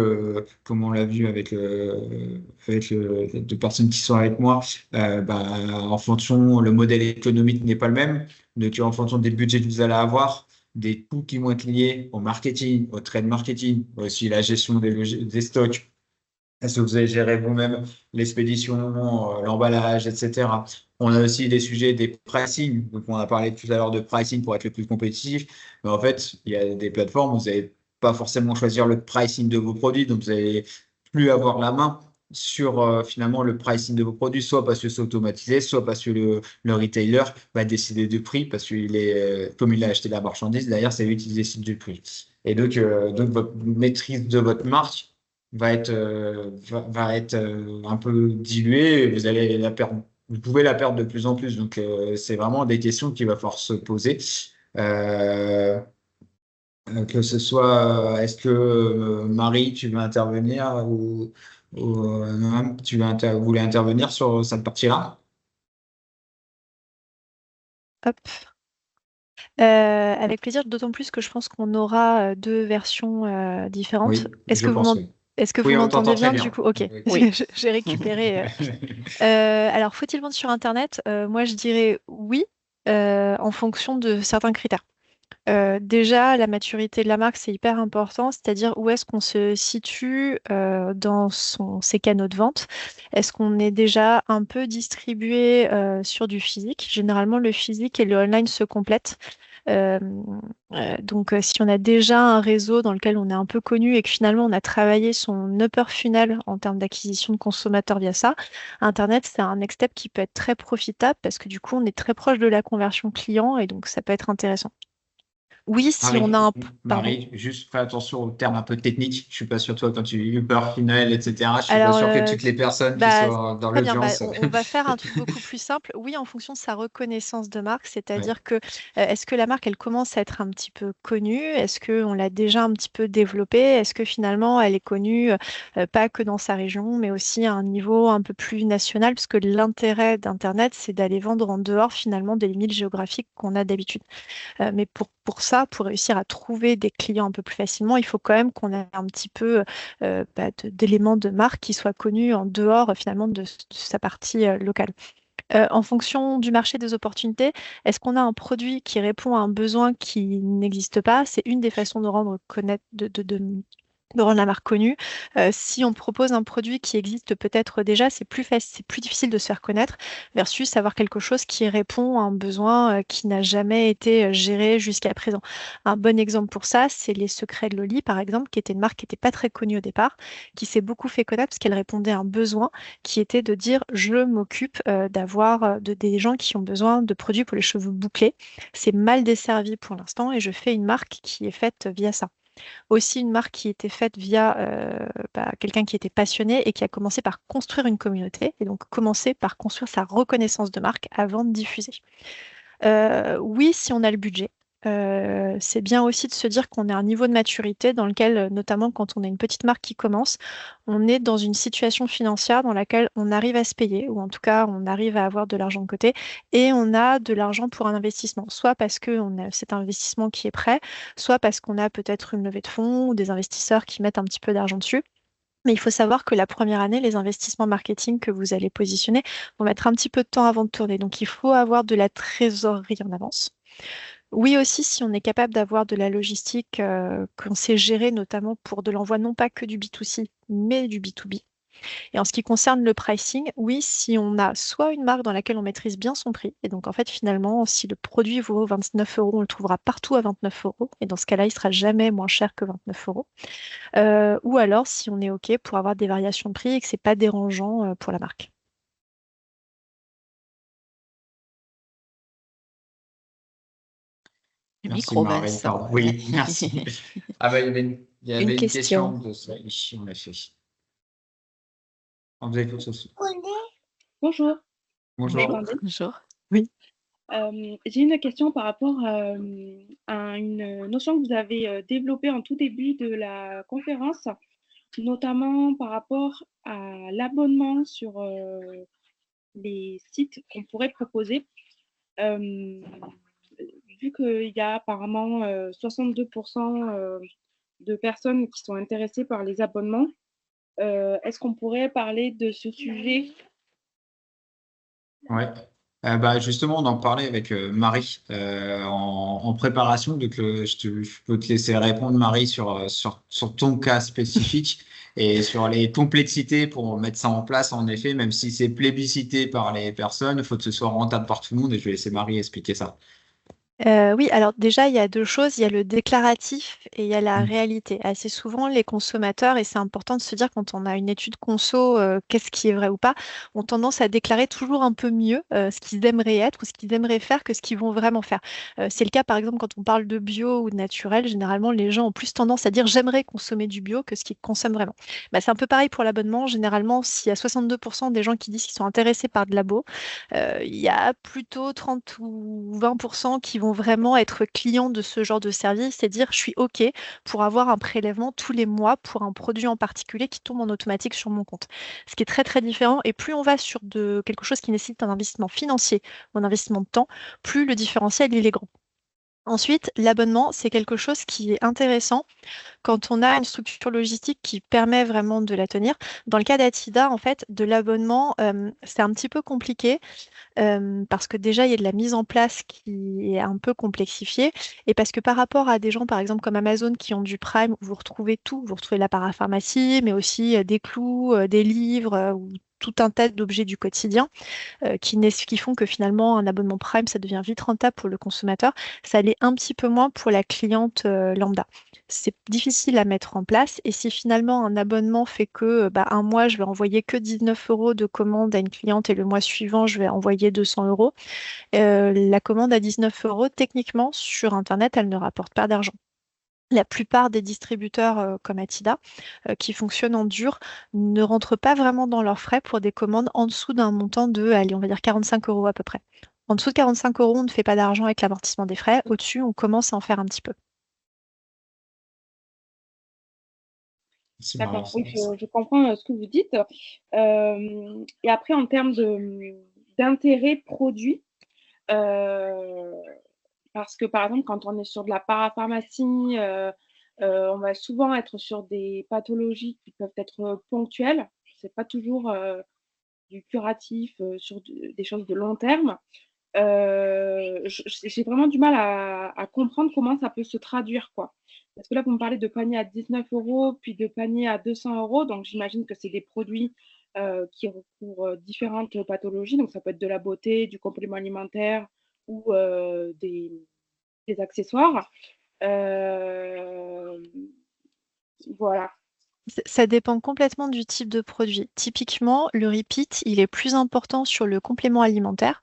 Speaker 3: avec deux personnes qui sont avec moi, en fonction, le modèle économique n'est pas le même. Donc, en fonction des budgets que vous allez avoir, des coûts qui vont être liés au marketing, au trade marketing, aussi la gestion des stocks. Est-ce que vous allez gérer vous-même l'expédition, l'emballage, etc. On a aussi des sujets des pricing. Donc, on a parlé tout à l'heure de pricing pour être le plus compétitif. Mais en fait, il y a des plateformes où vous n'allez pas forcément choisir le pricing de vos produits. Donc, vous n'allez plus avoir la main sur finalement le pricing de vos produits, soit parce que c'est automatisé, soit parce que le retailer va décider du prix, parce qu'il est, comme il a acheté la marchandise, d'ailleurs, c'est lui qui décide du prix. Et donc votre maîtrise de votre marque va être un peu diluée, vous allez la perdre. Vous pouvez la perdre de plus en plus. Donc, c'est vraiment des questions qu'il va falloir se poser. Que ce soit, est-ce que Marie, tu veux intervenir ou Noam, vous voulez intervenir sur cette partie-là?
Speaker 4: Hop. Avec plaisir, d'autant plus que je pense qu'on aura deux versions différentes.
Speaker 3: Oui,
Speaker 4: Est-ce
Speaker 3: je
Speaker 4: que
Speaker 3: pense,
Speaker 4: vous
Speaker 3: oui.
Speaker 4: Oui,
Speaker 3: on
Speaker 4: m'entendez
Speaker 3: t'entend très
Speaker 4: bien
Speaker 3: bien.
Speaker 4: du coup? Ok,
Speaker 3: Oui.
Speaker 4: j'ai récupéré. Alors, faut-il vendre sur Internet? Moi, je dirais oui, en fonction de certains critères. Déjà, la maturité de la marque, c'est hyper important, c'est-à-dire où est-ce qu'on se situe dans ses canaux de vente. Est-ce qu'on est déjà un peu distribué sur du physique? Généralement, le physique et le online se complètent. Euh, donc, si on a déjà un réseau dans lequel on est un peu connu et que finalement on a travaillé son upper funnel en termes d'acquisition de consommateurs via ça, Internet, c'est un next step qui peut être très profitable parce que du coup, on est très proche de la conversion client et donc ça peut être intéressant. Oui, si on a un... Pardon.
Speaker 3: Marie, juste fais attention aux termes un peu techniques. Je suis pas sûr, toi, quand tu dis Uber, funnel, etc. Je suis pas
Speaker 4: Alors,
Speaker 3: sûr que toutes les personnes qui sont dans
Speaker 4: très bien.
Speaker 3: l'audience.
Speaker 4: On va faire un truc beaucoup plus simple. Oui, en fonction de sa reconnaissance de marque,
Speaker 3: Ouais.
Speaker 4: c'est-à-dire que est-ce que la marque, elle commence à être un petit peu connue? Est-ce qu'on l'a déjà un petit peu développée? Est-ce que finalement, elle est connue pas que dans sa région, mais aussi à un niveau un peu plus national? Parce que l'intérêt d'Internet, c'est d'aller vendre en dehors finalement des limites géographiques qu'on a d'habitude. Mais pour ça, pour réussir à trouver des clients un peu plus facilement, il faut quand même qu'on ait un petit peu d'éléments de marque qui soient connus en dehors finalement de sa partie locale. En fonction du marché des opportunités, est-ce qu'on a un produit qui répond à un besoin qui n'existe pas? C'est une des façons de rendre connaître, de rendre la marque connue. Si on propose un produit qui existe peut-être déjà, c'est plus difficile de se faire connaître versus avoir quelque chose qui répond à un besoin qui n'a jamais été géré jusqu'à présent. Un bon exemple pour ça, c'est les Secrets de Loli, par exemple, qui était une marque qui n'était pas très connue au départ, qui s'est beaucoup fait connaître parce qu'elle répondait à un besoin qui était de dire je m'occupe d'avoir des gens qui ont besoin de produits pour les cheveux bouclés. C'est mal desservi pour l'instant et je fais une marque qui est faite via ça. Aussi une marque qui était faite via quelqu'un qui était passionné et qui a commencé par construire une communauté et donc commencer par construire sa reconnaissance de marque avant de diffuser. Oui, si on a le budget. C'est bien aussi de se dire qu'on est à un niveau de maturité dans lequel, notamment quand on est une petite marque qui commence, on est dans une situation financière dans laquelle on arrive à se payer, ou en tout cas on arrive à avoir de l'argent de côté, et on a de l'argent pour un investissement, soit parce qu'on a cet investissement qui est prêt, soit parce qu'on a peut-être une levée de fonds ou des investisseurs qui mettent un petit peu d'argent dessus. Mais il faut savoir que la première année, les investissements marketing que vous allez positionner vont mettre un petit peu de temps avant de tourner. Donc, il faut avoir de la trésorerie en avance. Oui aussi, si on est capable d'avoir de la logistique qu'on sait gérer, notamment pour de l'envoi non pas que du B2C, mais du B2B. Et en ce qui concerne le pricing, oui, si on a soit une marque dans laquelle on maîtrise bien son prix, et donc en fait finalement, si le produit vaut 29 euros, on le trouvera partout à 29 euros, et dans ce cas-là, il sera jamais moins cher que 29 euros. Ou alors si on est OK pour avoir des variations de prix et que c'est pas dérangeant pour la marque.
Speaker 1: Le
Speaker 3: Merci
Speaker 1: micro,
Speaker 3: Marie.
Speaker 1: Vincent.
Speaker 3: Pardon. Oui, merci. Ah bah, il y avait une question
Speaker 1: question.
Speaker 3: de ça. Ici, en effet. On vous écoute aussi.
Speaker 10: Bonjour, vous
Speaker 3: Bonjour.
Speaker 10: m'entendez?
Speaker 1: Bonjour.
Speaker 10: J'ai une question par rapport à une notion que vous avez développée en tout début de la conférence, notamment par rapport à l'abonnement sur les sites qu'on pourrait proposer. Vu qu'il y a apparemment 62% de personnes qui sont intéressées par les abonnements, est-ce qu'on pourrait parler de ce sujet?
Speaker 3: Ouais. Bah, justement, on en parlait avec Marie en préparation. Donc, je peux te laisser répondre, Marie, sur ton cas spécifique et sur les complexités pour mettre ça en place. En effet, même si c'est plébiscité par les personnes, il faut que ce soit rentable par tout le monde. Et je vais laisser Marie expliquer ça.
Speaker 4: Oui, alors déjà, il y a deux choses. Il y a le déclaratif et il y a la
Speaker 3: Mm.
Speaker 4: réalité. Assez souvent, les consommateurs, et c'est important de se dire quand on a une étude conso, qu'est-ce qui est vrai ou pas, ont tendance à déclarer toujours un peu mieux ce qu'ils aimeraient être ou ce qu'ils aimeraient faire que ce qu'ils vont vraiment faire. C'est le cas, par exemple, quand on parle de bio ou de naturel. Généralement, les gens ont plus tendance à dire j'aimerais consommer du bio que ce qu'ils consomment vraiment. Bah, c'est un peu pareil pour l'abonnement. Généralement, s'il y a 62% des gens qui disent qu'ils sont intéressés par de labo, il y a plutôt 30 ou 20% qui vont vraiment être clients de ce genre de service, c'est dire je suis OK pour avoir un prélèvement tous les mois pour un produit en particulier qui tombe en automatique sur mon compte. Ce qui est très très différent. Et plus on va sur quelque chose qui nécessite un investissement financier ou un investissement de temps, plus le différentiel il est grand. Ensuite, l'abonnement, c'est quelque chose qui est intéressant quand on a une structure logistique qui permet vraiment de la tenir. Dans le cas d'Atida, en fait, de l'abonnement, c'est un petit peu compliqué parce que déjà, il y a de la mise en place qui est un peu complexifiée et parce que par rapport à des gens, par exemple, comme Amazon qui ont du Prime, où vous retrouvez tout, vous retrouvez la parapharmacie, mais aussi des clous, des livres ou tout un tas d'objets du quotidien qui font que finalement un abonnement Prime, ça devient vite rentable pour le consommateur. Ça l'est un petit peu moins pour la cliente lambda. C'est difficile à mettre en place et si finalement un abonnement fait que un mois, je vais envoyer que 19 € de commande à une cliente et le mois suivant, je vais envoyer 200 €, la commande à 19 €, techniquement, sur Internet, elle ne rapporte pas d'argent. La plupart des distributeurs comme Atida, qui fonctionnent en dur, ne rentrent pas vraiment dans leurs frais pour des commandes en dessous d'un montant de, allez, on va dire 45 € à peu près. En dessous de 45 €, on ne fait pas d'argent avec l'amortissement des frais. Au-dessus, on commence à en faire un petit peu.
Speaker 3: C'est marrant,
Speaker 10: D'accord,
Speaker 3: ça.
Speaker 10: oui, je comprends ce que vous dites. Et après, en termes d'intérêt produit, euh, parce que par exemple, quand on est sur de la parapharmacie, on va souvent être sur des pathologies qui peuvent être ponctuelles. C'est pas toujours du curatif sur des choses de long terme. J'ai vraiment du mal à comprendre comment ça peut se traduire, quoi. Parce que là, vous me parlez de panier à 19 €, puis de panier à 200 €. Donc, j'imagine que c'est des produits qui recouvrent différentes pathologies. Donc, ça peut être de la beauté, du complément alimentaire ou des accessoires. Euh, voilà.
Speaker 4: Ça dépend complètement du type de produit. Typiquement, le repeat, il est plus important sur le complément alimentaire,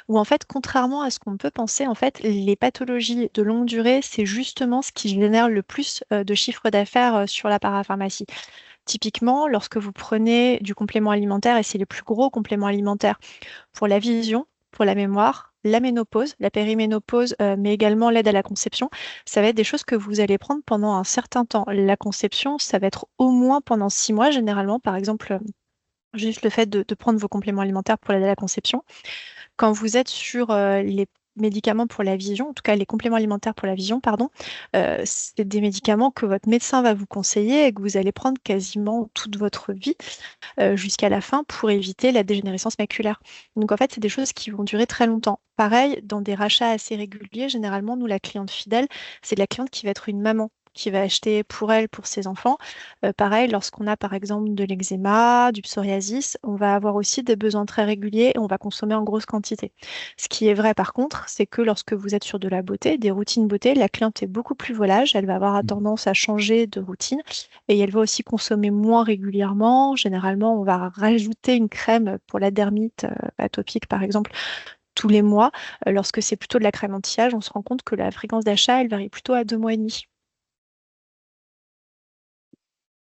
Speaker 4: où en fait, contrairement à ce qu'on peut penser, en fait, les pathologies de longue durée, c'est justement ce qui génère le plus de chiffre d'affaires sur la parapharmacie. Typiquement, lorsque vous prenez du complément alimentaire, et c'est les plus gros compléments alimentaires pour la vision, pour la mémoire, la ménopause, la périménopause, mais également l'aide à la conception, ça va être des choses que vous allez prendre pendant un certain temps. La conception, ça va être au moins pendant 6 mois, généralement, par exemple, juste le fait de prendre vos compléments alimentaires pour l'aide à la conception. Quand vous êtes sur les médicaments pour la vision, en tout cas les compléments alimentaires pour la vision, pardon, c'est des médicaments que votre médecin va vous conseiller et que vous allez prendre quasiment toute votre vie jusqu'à la fin pour éviter la dégénérescence maculaire. Donc en fait, c'est des choses qui vont durer très longtemps. Pareil, dans des rachats assez réguliers, généralement, nous, la cliente fidèle, c'est la cliente qui va être une maman qui va acheter pour elle, pour ses enfants. Pareil, lorsqu'on a par exemple de l'eczéma, du psoriasis, on va avoir aussi des besoins très réguliers et on va consommer en grosse quantité. Ce qui est vrai par contre, c'est que lorsque vous êtes sur de la beauté, des routines beauté, la cliente est beaucoup plus volage, elle va avoir tendance à changer de routine et elle va aussi consommer moins régulièrement. Généralement, on va rajouter une crème pour la dermite atopique par exemple tous les mois. Lorsque c'est plutôt de la crème anti-âge, on se rend compte que la fréquence d'achat, elle varie plutôt à 2 mois et demi.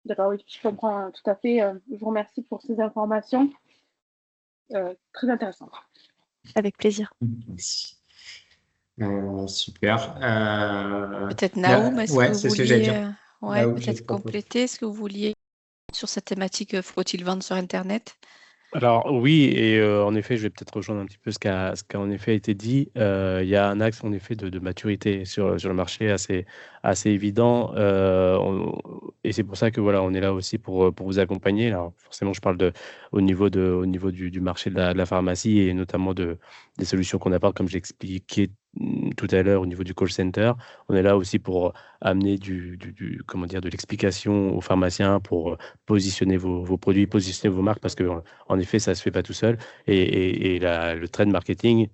Speaker 10: D'accord, oui, je comprends tout à fait. Je vous remercie pour ces informations. Très intéressantes.
Speaker 4: Avec plaisir.
Speaker 3: Merci. Super.
Speaker 1: Peut-être Naoum, est-ce
Speaker 3: ouais,
Speaker 1: que
Speaker 3: c'est
Speaker 1: vous
Speaker 3: ce que j'allais
Speaker 1: vouliez
Speaker 3: dire. Naoum, je
Speaker 1: peut-être
Speaker 3: te propose.
Speaker 1: compléter ce que vous vouliez sur cette thématique, faut-il vendre sur Internet?
Speaker 5: Alors oui, et en effet, je vais peut-être rejoindre un petit peu ce qui a en effet été dit. Il y a un axe en effet de maturité sur le marché assez évident. Et c'est pour ça que voilà, on est là aussi pour vous accompagner. Alors forcément, je parle au niveau du marché de la pharmacie et notamment des solutions qu'on apporte, comme j'expliquais tout à l'heure au niveau du call center. On est là aussi pour amener comment dire, de l'explication aux pharmaciens pour positionner vos produits, positionner vos marques, parce que en effet, ça se fait pas tout seul. Et le trade marketing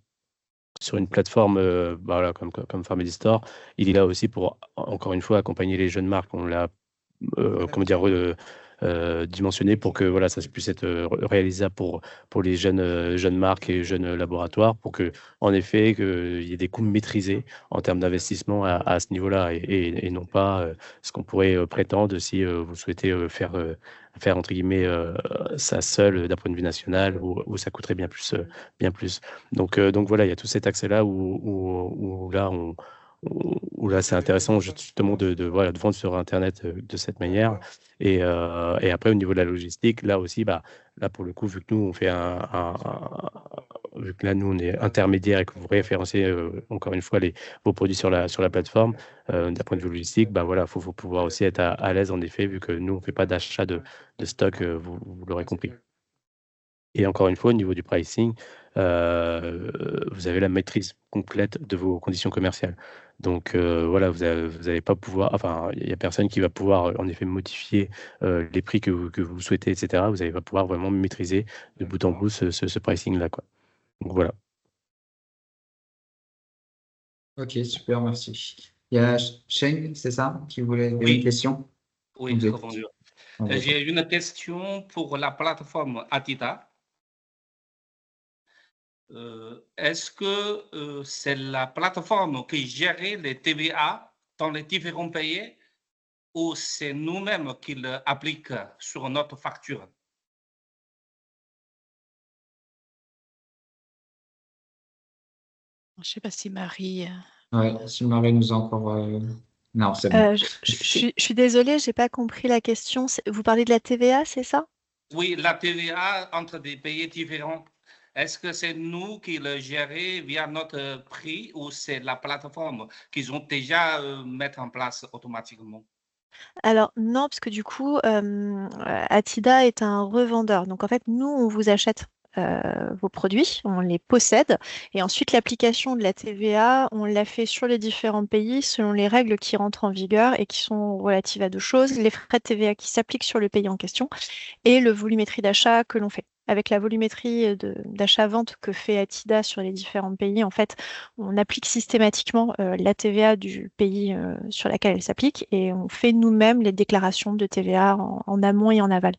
Speaker 5: sur une plateforme voilà, comme Pharmacy Store, il est là aussi pour, encore une fois, accompagner les jeunes marques. On l'a comment dire, dimensionné pour que voilà, ça puisse être réalisable pour les jeunes marques et jeunes laboratoires, pour que, en effet, qu'il y ait des coûts maîtrisés en termes d'investissement à ce niveau-là et non pas ce qu'on pourrait prétendre si vous souhaitez faire entre guillemets ça seul d'un point de vue national où ça coûterait bien plus, bien plus. Donc voilà, il y a tout cet axe-là où là où là c'est intéressant justement voilà, de vendre sur Internet de cette manière. Et après, au niveau de la logistique, là aussi, là pour le coup, vu que nous on fait vu que là, nous, on est intermédiaire et que vous référencez encore une fois vos produits sur la plateforme, d'un point de vue logistique, bah voilà, faut pouvoir aussi être à l'aise en effet, vu que nous, on ne fait pas d'achat de stock, vous l'aurez compris. Et encore une fois, au niveau du pricing, vous avez la maîtrise complète de vos conditions commerciales. Donc voilà, vous allez pas pouvoir, enfin, il y a personne qui va pouvoir en effet modifier les prix que vous souhaitez, etc. Vous n'allez pas pouvoir vraiment maîtriser de bout en bout ce pricing-là, quoi. Donc voilà.
Speaker 3: Ok, super, merci. Il y a Sheng, c'est ça, qui voulait une
Speaker 9: Oui.
Speaker 3: question?
Speaker 9: Oui,
Speaker 3: Vous êtes-
Speaker 9: bonjour.
Speaker 3: on vous
Speaker 9: J'ai une question pour la plateforme Atida. Est-ce que c'est la plateforme qui gère les TVA dans les différents pays ou c'est nous-mêmes qui l'appliquons sur notre facture?
Speaker 1: Je ne sais pas si Marie.
Speaker 3: Ouais, si Marie nous a encore. Non, c'est bon.
Speaker 4: Je suis désolée, j'ai pas compris la question. Vous parlez de la TVA, c'est ça?
Speaker 9: Oui, la TVA entre des pays différents. Est-ce que c'est nous qui le gérons via notre prix ou c'est la plateforme qu'ils ont déjà mettre en place automatiquement?
Speaker 4: Alors non, parce que du coup, Atida est un revendeur. Donc en fait, nous, on vous achète vos produits, on les possède, et ensuite l'application de la TVA, on l'a fait sur les différents pays selon les règles qui rentrent en vigueur et qui sont relatives à deux choses, les frais de TVA qui s'appliquent sur le pays en question et le volumétrie d'achat que l'on fait. Avec la volumétrie d'achat-vente que fait Atida sur les différents pays, en fait, on applique systématiquement la TVA du pays sur laquelle elle s'applique et on fait nous-mêmes les déclarations de TVA en amont et en aval.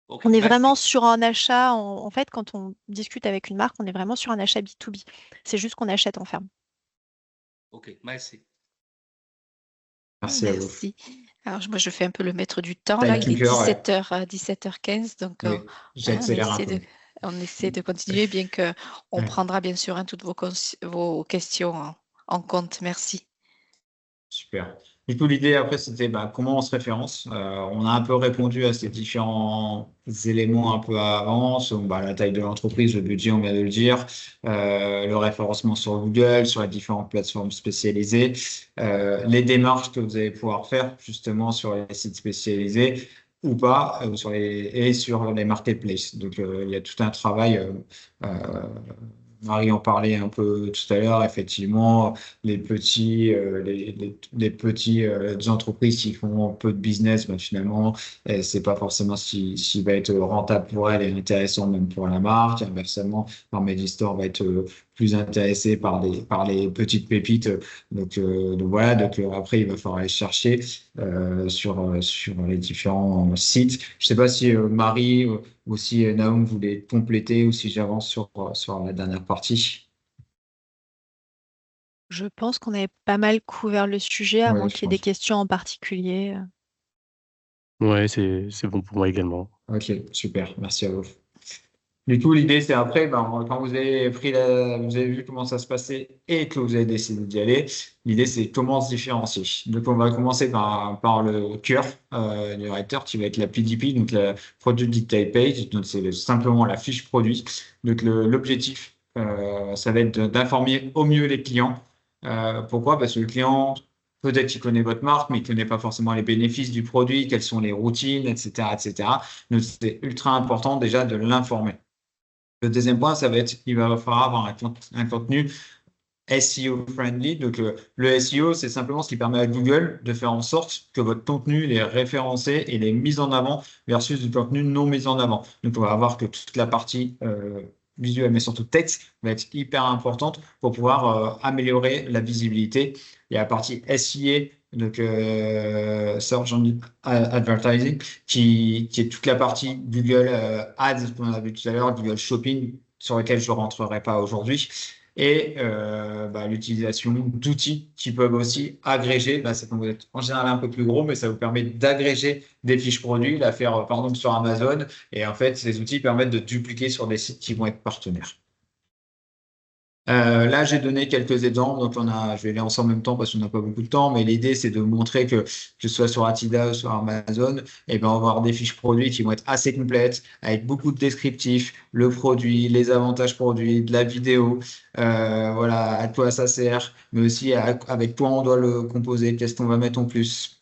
Speaker 9: Ok,
Speaker 4: On est
Speaker 9: merci.
Speaker 4: vraiment sur un achat, en fait, quand on discute avec une marque, on est vraiment sur un achat B2B. C'est juste qu'on achète en ferme.
Speaker 9: Ok, merci.
Speaker 3: Merci à vous.
Speaker 1: Merci. Alors, moi, je fais un peu le maître du temps.
Speaker 3: Time
Speaker 1: Là, il est
Speaker 3: keeper, ouais.
Speaker 1: 17h15, donc
Speaker 3: Oui,
Speaker 1: on
Speaker 3: j'accélère un
Speaker 1: essaie
Speaker 3: peu.
Speaker 1: on essaie de continuer, bien que on
Speaker 3: Ouais.
Speaker 1: prendra bien sûr toutes vos questions en compte. Merci.
Speaker 3: Super. Du coup, l'idée après, c'était comment on se référence. On a un peu répondu à ces différents éléments un peu avant. Sur, la taille de l'entreprise, le budget, on vient de le dire, le référencement sur Google, sur les différentes plateformes spécialisées, les démarches que vous allez pouvoir faire justement sur les sites spécialisés ou pas, et sur les marketplaces. Donc, il y a tout un travail. Marie en parlait un peu tout à l'heure, effectivement, les petits entreprises qui font peu de business, finalement, c'est pas forcément ce qui va être rentable pour elles et intéressant même pour la marque. Inversement, Medistore va être plus intéressé par les petites pépites. Donc voilà, après, il va falloir aller chercher sur les différents sites. Je sais pas si Marie ou si Naoum voulait compléter ou si j'avance sur la dernière partie.
Speaker 4: Je pense qu'on avait pas mal couvert le sujet, à
Speaker 3: Ouais,
Speaker 4: moins
Speaker 3: je
Speaker 4: qu'il y ait des
Speaker 3: pense.
Speaker 4: questions en particulier.
Speaker 5: Ouais, c'est bon pour moi également.
Speaker 3: Ok, super, merci à vous. Du coup, l'idée, c'est après, quand vous avez vous avez vu comment ça se passait et que vous avez décidé d'y aller, l'idée, c'est comment se différencier. Donc, on va commencer par le cœur du writer qui va être la PDP, donc la Product Detail Page. Donc, c'est simplement la fiche produit. Donc, l'objectif, ça va être d'informer au mieux les clients. Pourquoi? Parce que le client, peut-être qu'il connaît votre marque, mais il ne connaît pas forcément les bénéfices du produit, quelles sont les routines, etc., etc. Donc, c'est ultra important déjà de l'informer. Le deuxième point, ça va être, il va falloir avoir un contenu SEO friendly. Donc, le SEO, c'est simplement ce qui permet à Google de faire en sorte que votre contenu est référencé et est mis en avant versus du contenu non mis en avant. Donc, on va voir que toute la partie visuelle, mais surtout texte, va être hyper importante pour pouvoir améliorer la visibilité. Il y a la partie SEA, donc Search Engine Advertising, qui est toute la partie Google Ads qu'on a vu tout à l'heure, Google Shopping, sur lequel je ne rentrerai pas aujourd'hui. Et l'utilisation d'outils qui peuvent aussi agréger, ça peut être en général un peu plus gros, mais ça vous permet d'agréger des fiches produits, la faire par exemple sur Amazon. Et en fait, ces outils permettent de dupliquer sur des sites qui vont être partenaires. Là, j'ai donné quelques exemples, donc je vais les lancer en même temps parce qu'on n'a pas beaucoup de temps, mais l'idée, c'est de montrer que ce soit sur Atida ou sur Amazon, eh ben, on va avoir des fiches produits qui vont être assez complètes, avec beaucoup de descriptifs, le produit, les avantages produits, de la vidéo, voilà, à quoi ça sert, mais aussi avec quoi on doit le composer, qu'est-ce qu'on va mettre en plus.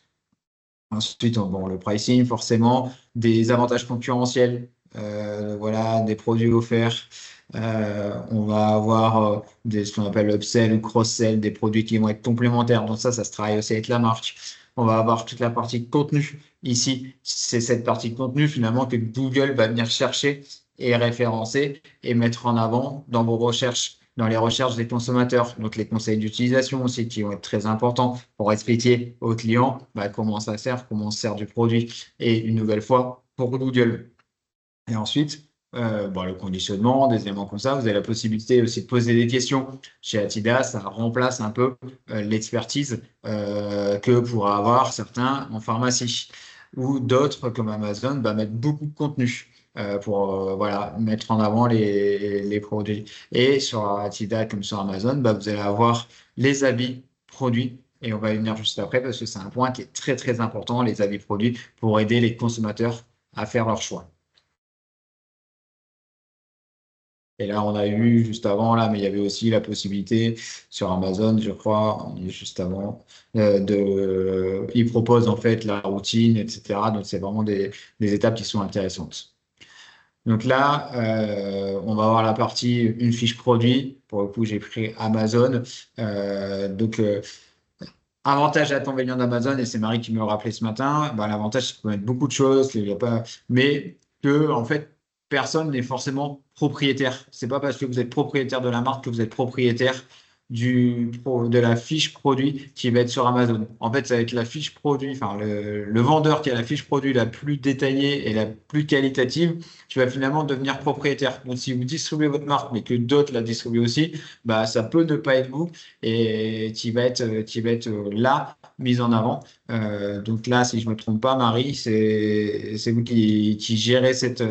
Speaker 3: Ensuite, bon, le pricing, forcément, des avantages concurrentiels, voilà, des produits offerts. On va avoir ce qu'on appelle upsell ou cross-sell, des produits qui vont être complémentaires. Donc ça se travaille aussi avec la marque. On va avoir toute la partie contenu. Ici, c'est cette partie de contenu finalement que Google va venir chercher et référencer et mettre en avant dans vos recherches, dans les recherches des consommateurs. Donc les conseils d'utilisation aussi qui vont être très importants pour expliquer aux clients comment ça sert, comment on se sert du produit. Et une nouvelle fois, pour Google. Et ensuite, le conditionnement, des éléments comme ça, vous avez la possibilité aussi de poser des questions. Chez Atida, ça remplace un peu l'expertise que pourraient avoir certains en pharmacie. Ou d'autres, comme Amazon, mettent beaucoup de contenu pour mettre en avant les produits. Et sur Atida, comme sur Amazon, vous allez avoir les avis produits. Et on va y venir juste après parce que c'est un point qui est très, très important, les avis produits, pour aider les consommateurs à faire leur choix. Et là, on a eu juste avant, là, mais il y avait aussi la possibilité sur Amazon, je crois, on est juste avant, ils proposent en fait la routine, etc. Donc, c'est vraiment des étapes qui sont intéressantes. Donc là, on va avoir la partie une fiche produit. Pour le coup, j'ai pris Amazon. Avantage et inconvénient d'Amazon, et c'est Marie qui me le rappelait ce matin, l'avantage, c'est qu'on peut mettre beaucoup de choses, mais que, en fait, personne n'est forcément propriétaire. C'est pas parce que vous êtes propriétaire de la marque que vous êtes propriétaire de la fiche produit qui va être sur Amazon. En fait, ça va être la fiche produit, enfin, le vendeur qui a la fiche produit la plus détaillée et la plus qualitative, qui va finalement devenir propriétaire. Donc, si vous distribuez votre marque, mais que d'autres la distribuent aussi, ça peut ne pas être vous et qui va être là, mise en avant. Donc là, si je ne me trompe pas, Marie, c'est vous qui gérez c'est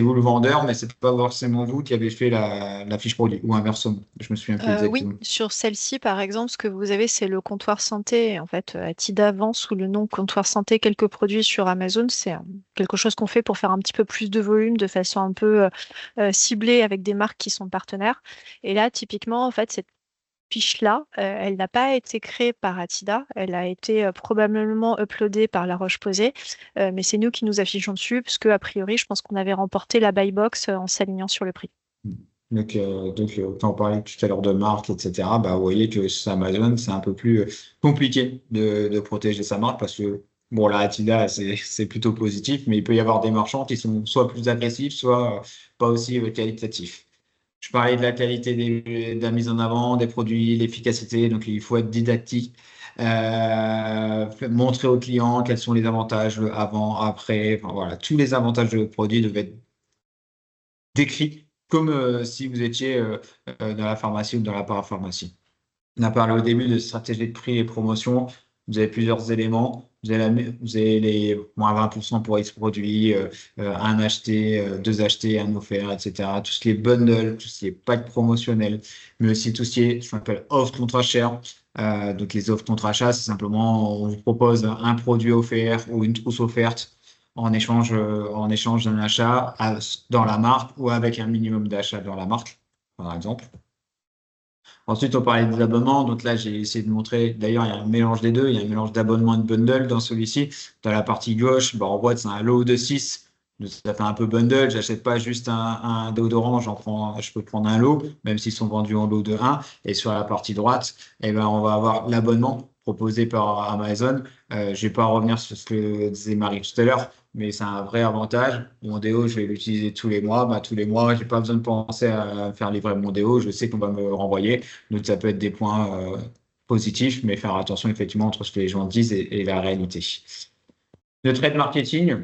Speaker 3: vous le vendeur, mais c'est pas forcément vous qui avez fait la fiche produit ou inversement. Je me souviens plus
Speaker 4: Oui,
Speaker 3: exactement.
Speaker 4: sur celle-ci, par exemple, ce que vous avez, c'est le comptoir santé. En fait, Atida vend sous le nom comptoir santé quelques produits sur Amazon. C'est quelque chose qu'on fait pour faire un petit peu plus de volume de façon un peu ciblée avec des marques qui sont partenaires. Et là, typiquement, en fait, cette fiche-là, elle n'a pas été créée par Atida. Elle a été probablement uploadée par La Roche-Posay. Mais c'est nous qui nous affichons dessus, parce qu'a priori, je pense qu'on avait remporté la buy box en s'alignant sur le prix.
Speaker 3: Donc, quand on parlait tout à l'heure de marque, etc., vous voyez que sur Amazon, c'est un peu plus compliqué de protéger sa marque parce que, bon, la Atida, c'est plutôt positif, mais il peut y avoir des marchands qui sont soit plus agressifs, soit pas aussi qualitatifs. Je parlais de la qualité de la mise en avant, des produits, l'efficacité, donc il faut être didactique, montrer aux clients quels sont les avantages avant, après, enfin, voilà, tous les avantages de produit doivent être décrits comme si vous étiez dans la pharmacie ou dans la parapharmacie. On a parlé au début de stratégie de prix et promotion. Vous avez plusieurs éléments. Vous avez les moins 20% pour X produits, un acheté, deux achetés, un offert, etc. Tout ce qui est bundle, tout ce qui est pack promotionnel, mais aussi tout ce qui est, ce qu'on appelle offre contre achat. Donc les offres contre achat, c'est simplement on vous propose un produit offert ou une trousse offerte en échange d'un achat dans la marque ou avec un minimum d'achat dans la marque, par exemple. Ensuite, on parlait des abonnements. Donc là, j'ai essayé de montrer, d'ailleurs, il y a un mélange des deux. Il y a un mélange d'abonnement et de bundle dans celui-ci. Dans la partie gauche, en boîte, c'est un lot de 6. Donc, ça fait un peu bundle. J'achète pas juste un déodorant, je peux prendre un lot, même s'ils sont vendus en lot de 1. Et sur la partie droite, on va avoir l'abonnement proposé par Amazon. Je ne vais pas revenir sur ce que disait Marie tout à l'heure, mais c'est un vrai avantage. Mon déo, je vais l'utiliser tous les mois. Tous les mois, je n'ai pas besoin de penser à faire livrer mon déo. Je sais qu'on va me renvoyer. Donc, ça peut être des points positifs, mais faire attention effectivement entre ce que les gens disent et la réalité. Le trade marketing,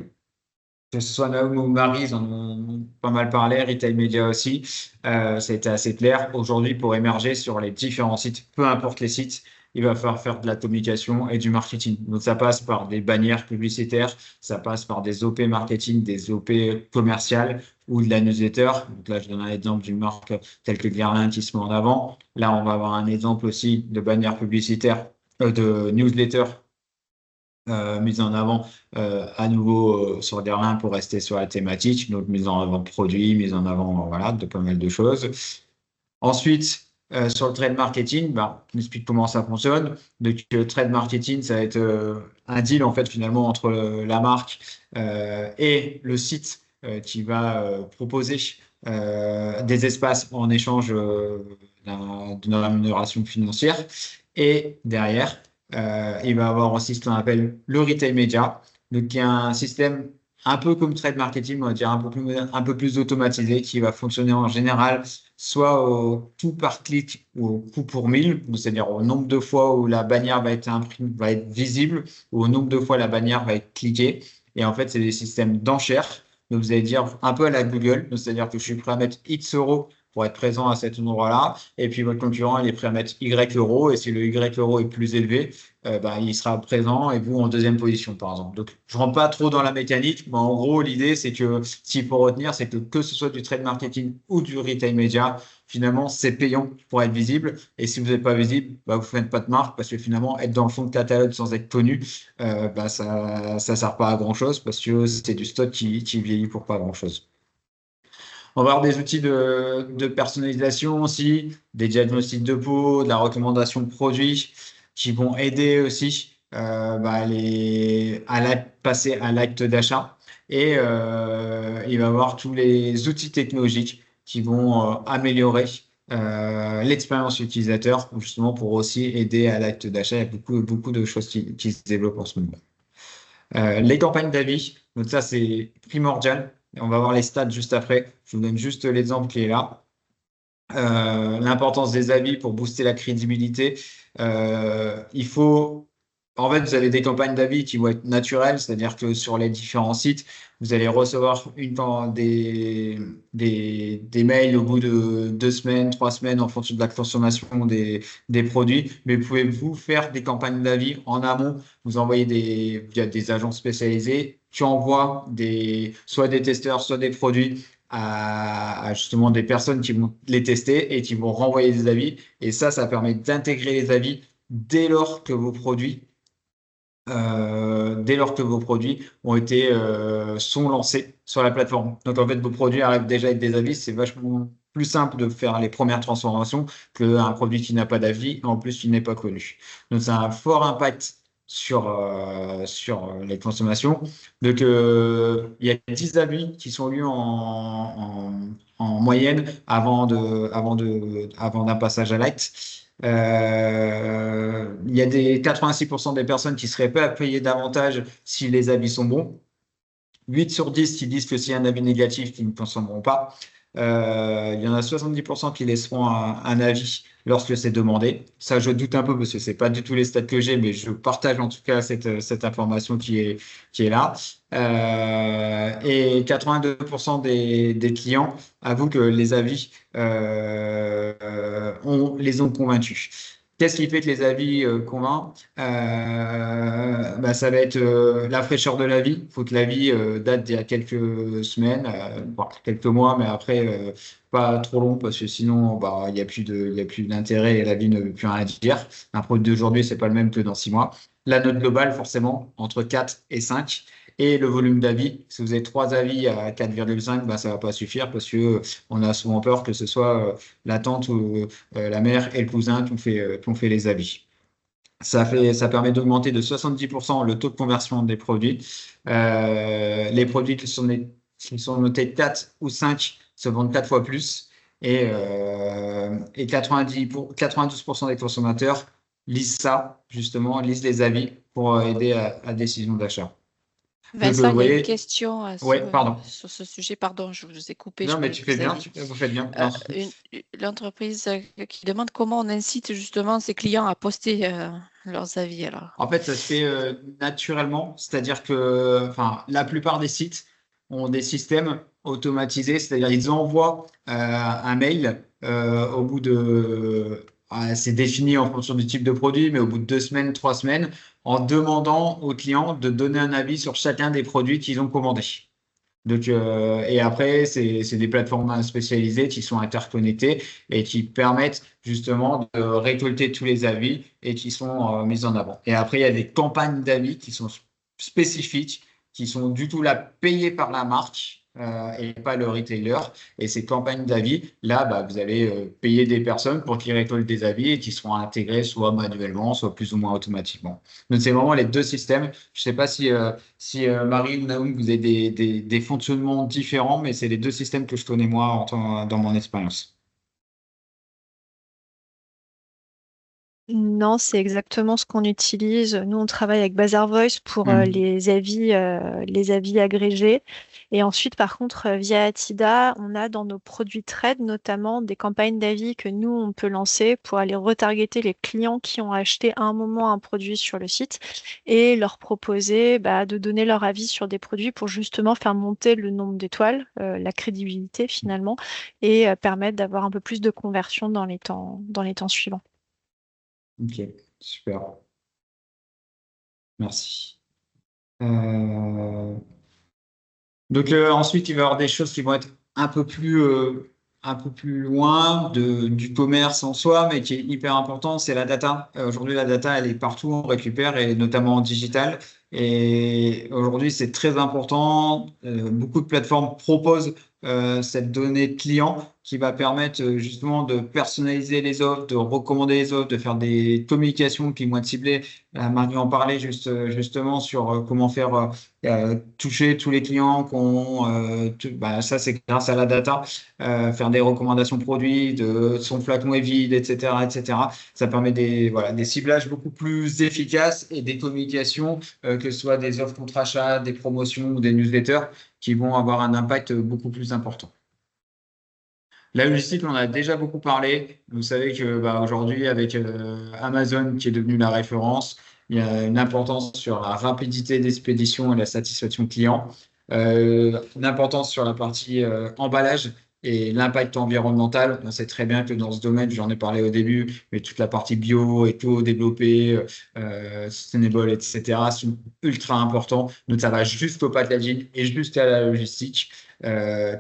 Speaker 3: que ce soit Naoum ou Marie, ils en ont pas mal parlé, Retail Media aussi. Ça a été assez clair. Aujourd'hui, pour émerger sur les différents sites, peu importe les sites, il va falloir faire de la communication et du marketing. Donc, ça passe par des bannières publicitaires, ça passe par des OP marketing, des OP commerciales ou de la newsletter. Donc là, je donne un exemple d'une marque telle que Guerlain qui se met en avant. Là, on va avoir un exemple aussi de bannière publicitaire, de newsletter mise en avant à nouveau sur Guerlain pour rester sur la thématique. Donc, mise en avant produit, mise en avant voilà, de pas mal de choses. Ensuite, sur le trade marketing, on explique comment ça fonctionne. Donc, trade marketing, ça va être un deal en fait finalement entre la marque et le site qui va proposer des espaces en échange d'une rémunération financière. Et derrière, il va avoir aussi ce qu'on appelle le retail media, donc qui est un système un peu comme trade marketing, on va dire un peu plus automatisé, qui va fonctionner en général soit au coût par clic ou au coût pour 1000, c'est-à-dire au nombre de fois où la bannière va être visible ou au nombre de fois la bannière va être cliquée. Et en fait, c'est des systèmes d'enchères. Donc, vous allez dire un peu à la Google, c'est-à-dire que je suis prêt à mettre X euros pour être présent à cet endroit-là. Et puis, votre concurrent, il est prêt à mettre Y euros. Et si le Y euro est plus élevé, il sera présent et vous en deuxième position, par exemple. Donc, je ne rentre pas trop dans la mécanique, mais en gros, l'idée, c'est que s'il faut retenir, c'est que ce soit du trade marketing ou du retail media, finalement, c'est payant pour être visible. Et si vous n'êtes pas visible, vous ne faites pas de marque parce que finalement, être dans le fond de catalogue sans être connu, ça ne sert pas à grand-chose parce que c'est du stock qui vieillit pour pas grand-chose. On va avoir des outils de personnalisation aussi, des diagnostics de peau, de la recommandation de produits qui vont aider aussi passer à l'acte d'achat. Et il va y avoir tous les outils technologiques qui vont améliorer l'expérience utilisateur, justement pour aussi aider à l'acte d'achat. Il y a beaucoup de choses qui se développent en ce moment. Les campagnes d'avis, donc ça c'est primordial. On va voir les stats juste après. Je vous donne juste l'exemple qui est là. L'importance des avis pour booster la crédibilité. Il faut, en fait, vous avez des campagnes d'avis qui vont être naturelles, c'est-à-dire que sur les différents sites, vous allez recevoir des mails au bout de 2 semaines, 3 semaines en fonction de la consommation des produits. Mais vous pouvez faire des campagnes d'avis en amont. Vous envoyez via des agences spécialisées qui envoient soit des testeurs, soit des produits à justement des personnes qui vont les tester et qui vont renvoyer des avis. Et ça permet d'intégrer les avis dès lors que vos produits sont lancés sur la plateforme. Donc en fait, vos produits arrivent déjà avec des avis. C'est vachement plus simple de faire les premières transformations qu'un produit qui n'a pas d'avis et en plus qui n'est pas connu. Donc ça a un fort impact sur les consommations. Donc, il y a 10 avis qui sont lus en moyenne avant d'un passage à l'acte. Il y a 86% des personnes qui seraient prêtes à payer davantage si les avis sont bons. 8 sur 10 qui disent que s'il y a un avis négatif, qu'ils ne consommeront pas. Il y en a 70% qui laisseront un avis lorsque c'est demandé. Ça, je doute un peu parce que c'est pas du tout les stats que j'ai, mais je partage en tout cas cette information qui est là. Et 82% des clients avouent que les avis les ont convaincus. Qu'est-ce qui fait que les avis convainquent? Ça va être la fraîcheur de l'avis. Il faut que l'avis date d'il y a quelques semaines, voire quelques mois, mais après, pas trop long parce que sinon, il n'y a plus d'intérêt et l'avis ne veut plus rien dire. Un produit d'aujourd'hui, c'est pas le même que dans 6 mois. La note globale, forcément, entre 4 et 5. Et le volume d'avis, si vous avez 3 avis à 4,5, ça ne va pas suffire parce que on a souvent peur que ce soit la tante ou la mère et le cousin qui ont fait les avis. Ça permet d'augmenter de 70% le taux de conversion des produits. Les produits qui sont notés 4 ou 5 se vendent 4 fois plus. Et 92% des consommateurs lisent les avis pour aider à la décision d'achat.
Speaker 1: Vincent, il y a une question
Speaker 3: pardon.
Speaker 1: sur ce sujet. Pardon, je vous ai coupé.
Speaker 3: Non, mais tu fais bien, vous faites bien.
Speaker 1: L'entreprise qui demande comment on incite justement ses clients à poster leurs avis. Alors.
Speaker 3: En fait, ça se fait naturellement, c'est-à-dire que la plupart des sites ont des systèmes automatisés, c'est-à-dire ils envoient un mail au bout de c'est défini en fonction du type de produit, mais au bout de 2 semaines, 3 semaines, en demandant aux clients de donner un avis sur chacun des produits qu'ils ont commandés. Donc, et après, c'est des plateformes spécialisées qui sont interconnectées et qui permettent justement de récolter tous les avis et qui sont mis en avant. Et après, il y a des campagnes d'avis qui sont spécifiques, qui sont du tout là payées par la marque et pas le retailer. Et ces campagnes d'avis, là, vous allez payer des personnes pour qu'ils récoltent des avis et qui seront intégrés soit manuellement, soit plus ou moins automatiquement. Donc, c'est vraiment les deux systèmes. Je ne sais pas si Marie ou Naoum, vous avez des fonctionnements différents, mais c'est les deux systèmes que je connais moi dans mon expérience.
Speaker 4: Non, c'est exactement ce qu'on utilise. Nous, on travaille avec Bazaar Voice pour les avis agrégés. Et ensuite, par contre, via Atida, on a dans nos produits trade notamment des campagnes d'avis que nous, on peut lancer pour aller retargeter les clients qui ont acheté à un moment un produit sur le site et leur proposer de donner leur avis sur des produits pour justement faire monter le nombre d'étoiles, la crédibilité finalement, et permettre d'avoir un peu plus de conversion dans les temps suivants.
Speaker 3: Ok, super. Merci. Donc ensuite, il va y avoir des choses qui vont être un peu plus loin du commerce en soi, mais qui est hyper important, c'est la data. Aujourd'hui, la data, elle est partout, on récupère, et notamment en digital. Et aujourd'hui, c'est très important. Beaucoup de plateformes proposent cette donnée client qui va permettre justement de personnaliser les offres, de recommander les offres, de faire des communications qui vont être ciblées. Marie en parlait justement sur comment faire toucher tous les clients ça c'est grâce à la data, faire des recommandations produits, de son flacon est vide, etc., etc. Ça permet des ciblages beaucoup plus efficaces et des communications, que ce soit des offres contre achat, des promotions ou des newsletters, qui vont avoir un impact beaucoup plus important. La logistique, on en a déjà beaucoup parlé. Vous savez que aujourd'hui, avec Amazon qui est devenu la référence, il y a une importance sur la rapidité d'expédition et la satisfaction client, une importance sur la partie emballage et l'impact environnemental. On sait très bien que dans ce domaine, j'en ai parlé au début, mais toute la partie bio, éco-développée, sustainable, etc., sont ultra importants. Donc, ça va juste au packaging et juste à la logistique.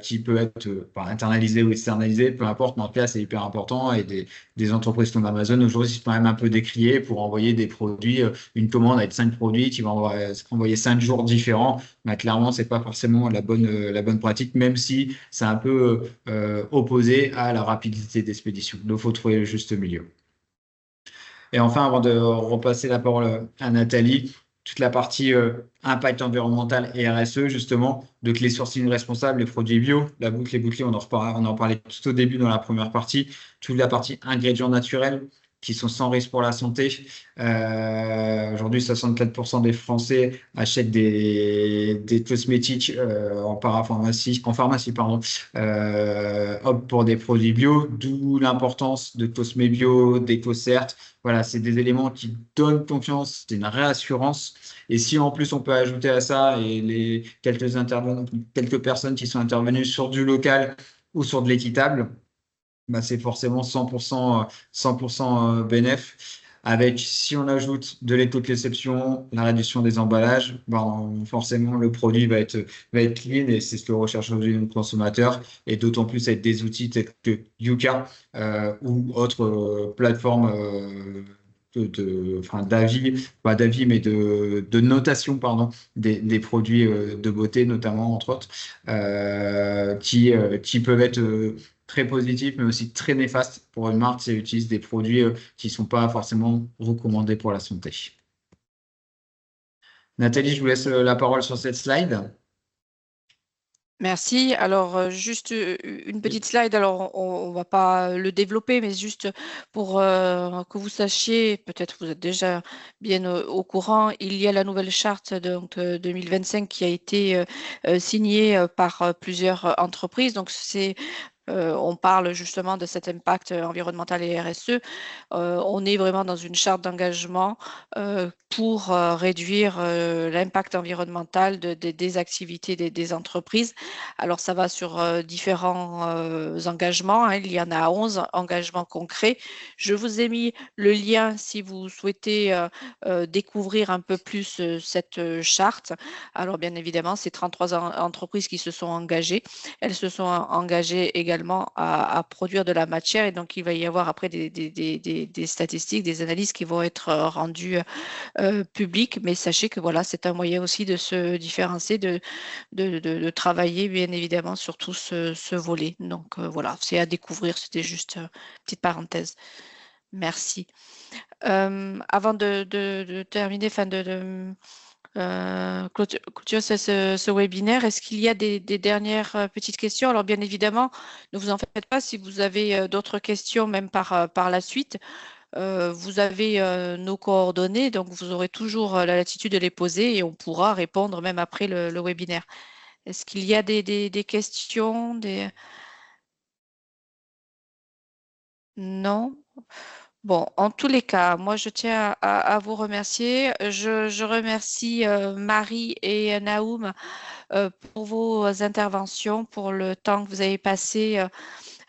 Speaker 3: Qui peut être internalisé ou externalisé, peu importe, mais en tout cas, c'est hyper important. Et des entreprises comme Amazon, aujourd'hui, c'est quand même un peu décrié pour envoyer des produits, une commande avec 5 produits, qui va envoyer 5 jours différents. Mais clairement, c'est pas forcément la bonne pratique, même si c'est un peu opposé à la rapidité d'expédition. Donc, il faut trouver le juste milieu. Et enfin, avant de repasser la parole à Nathalie, toute la partie impact environnemental et RSE, justement, donc les sourcing responsables, les produits bio, la boucle, les boucliers, on en parlait tout au début dans la première partie, toute la partie ingrédients naturels qui sont sans risque pour la santé. Aujourd'hui, 64% des Français achètent des cosmétiques en pharmacie, optent pour des produits bio, d'où l'importance de Cosmé Bio, d'EcoCert. Voilà, c'est des éléments qui donnent confiance, c'est une réassurance. Et si en plus on peut ajouter à ça et les quelques personnes qui sont intervenues sur du local ou sur de l'équitable, c'est forcément 100% bénéf. Avec, si on ajoute de l'éco-conception, la réduction des emballages, forcément le produit va être clean, et c'est ce que recherche aujourd'hui le consommateur, et d'autant plus avec des outils tels que Yuka ou autres plateformes d'avis, mais de notation, des produits de beauté, notamment, entre autres, qui peuvent être très positifs, mais aussi très néfastes pour une marque si elle utilise des produits qui ne sont pas forcément recommandés pour la santé. Nathalie, je vous laisse la parole sur cette slide.
Speaker 1: Merci. Alors, juste une petite slide. Alors, on ne va pas le développer, mais juste pour que vous sachiez, peut-être vous êtes déjà bien au courant, il y a la nouvelle charte 2025 qui a été signée par plusieurs entreprises. Donc, c'est on parle justement de cet impact environnemental et RSE. On est vraiment dans une charte d'engagement pour réduire l'impact environnemental des activités des entreprises. Alors, ça va sur différents engagements, hein. Il y en a 11 engagements concrets. Je vous ai mis le lien si vous souhaitez découvrir un peu plus cette charte. Alors, bien évidemment, c'est 33 entreprises qui se sont engagées. Elles se sont engagées également à produire de la matière et donc il va y avoir après des statistiques, des analyses qui vont être rendues publiques. Mais sachez que voilà, c'est un moyen aussi de se différencier, de travailler bien évidemment sur tout ce volet. Donc voilà, c'est à découvrir. C'était juste une petite parenthèse. Merci. Avant de terminer, clôturer ce webinaire, est-ce qu'il y a des dernières petites questions? Alors bien évidemment, ne vous en faites pas si vous avez d'autres questions, même par la suite. Vous avez nos coordonnées, donc vous aurez toujours la latitude de les poser et on pourra répondre même après le webinaire. Est-ce qu'il y a des questions? Non? Bon, en tous les cas, moi, je tiens à vous remercier. Je remercie Marie et Naoum pour vos interventions, pour le temps que vous avez passé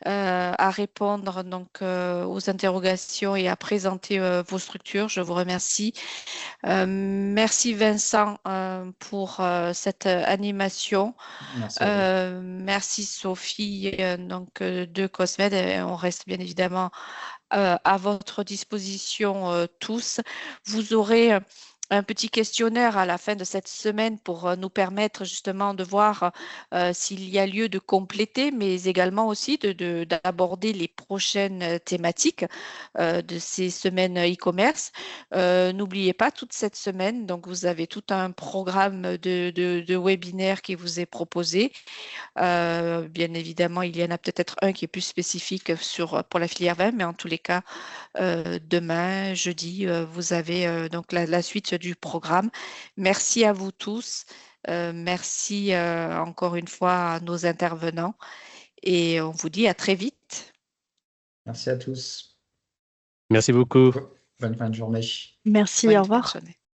Speaker 1: à répondre donc, aux interrogations et à présenter vos structures. Je vous remercie. Merci Vincent pour cette animation.
Speaker 3: Merci à vous.
Speaker 1: Merci Sophie donc, de Cosmed. On reste bien évidemment à votre disposition tous. Vous aurez un petit questionnaire à la fin de cette semaine pour nous permettre justement de voir s'il y a lieu de compléter, mais également aussi d'aborder les prochaines thématiques de ces semaines e-commerce. N'oubliez pas, toute cette semaine, donc vous avez tout un programme de webinaires qui vous est proposé. Bien évidemment, il y en a peut-être un qui est plus spécifique pour la filière vin, mais en tous les cas, demain, jeudi, vous avez donc la suite du programme. Merci à vous tous. Merci encore une fois à nos intervenants et on vous dit à très vite.
Speaker 3: Merci à tous.
Speaker 5: Merci beaucoup.
Speaker 3: Bonne fin de journée.
Speaker 4: Merci,
Speaker 1: Bonne
Speaker 4: au
Speaker 1: fin de
Speaker 4: revoir.
Speaker 1: journée.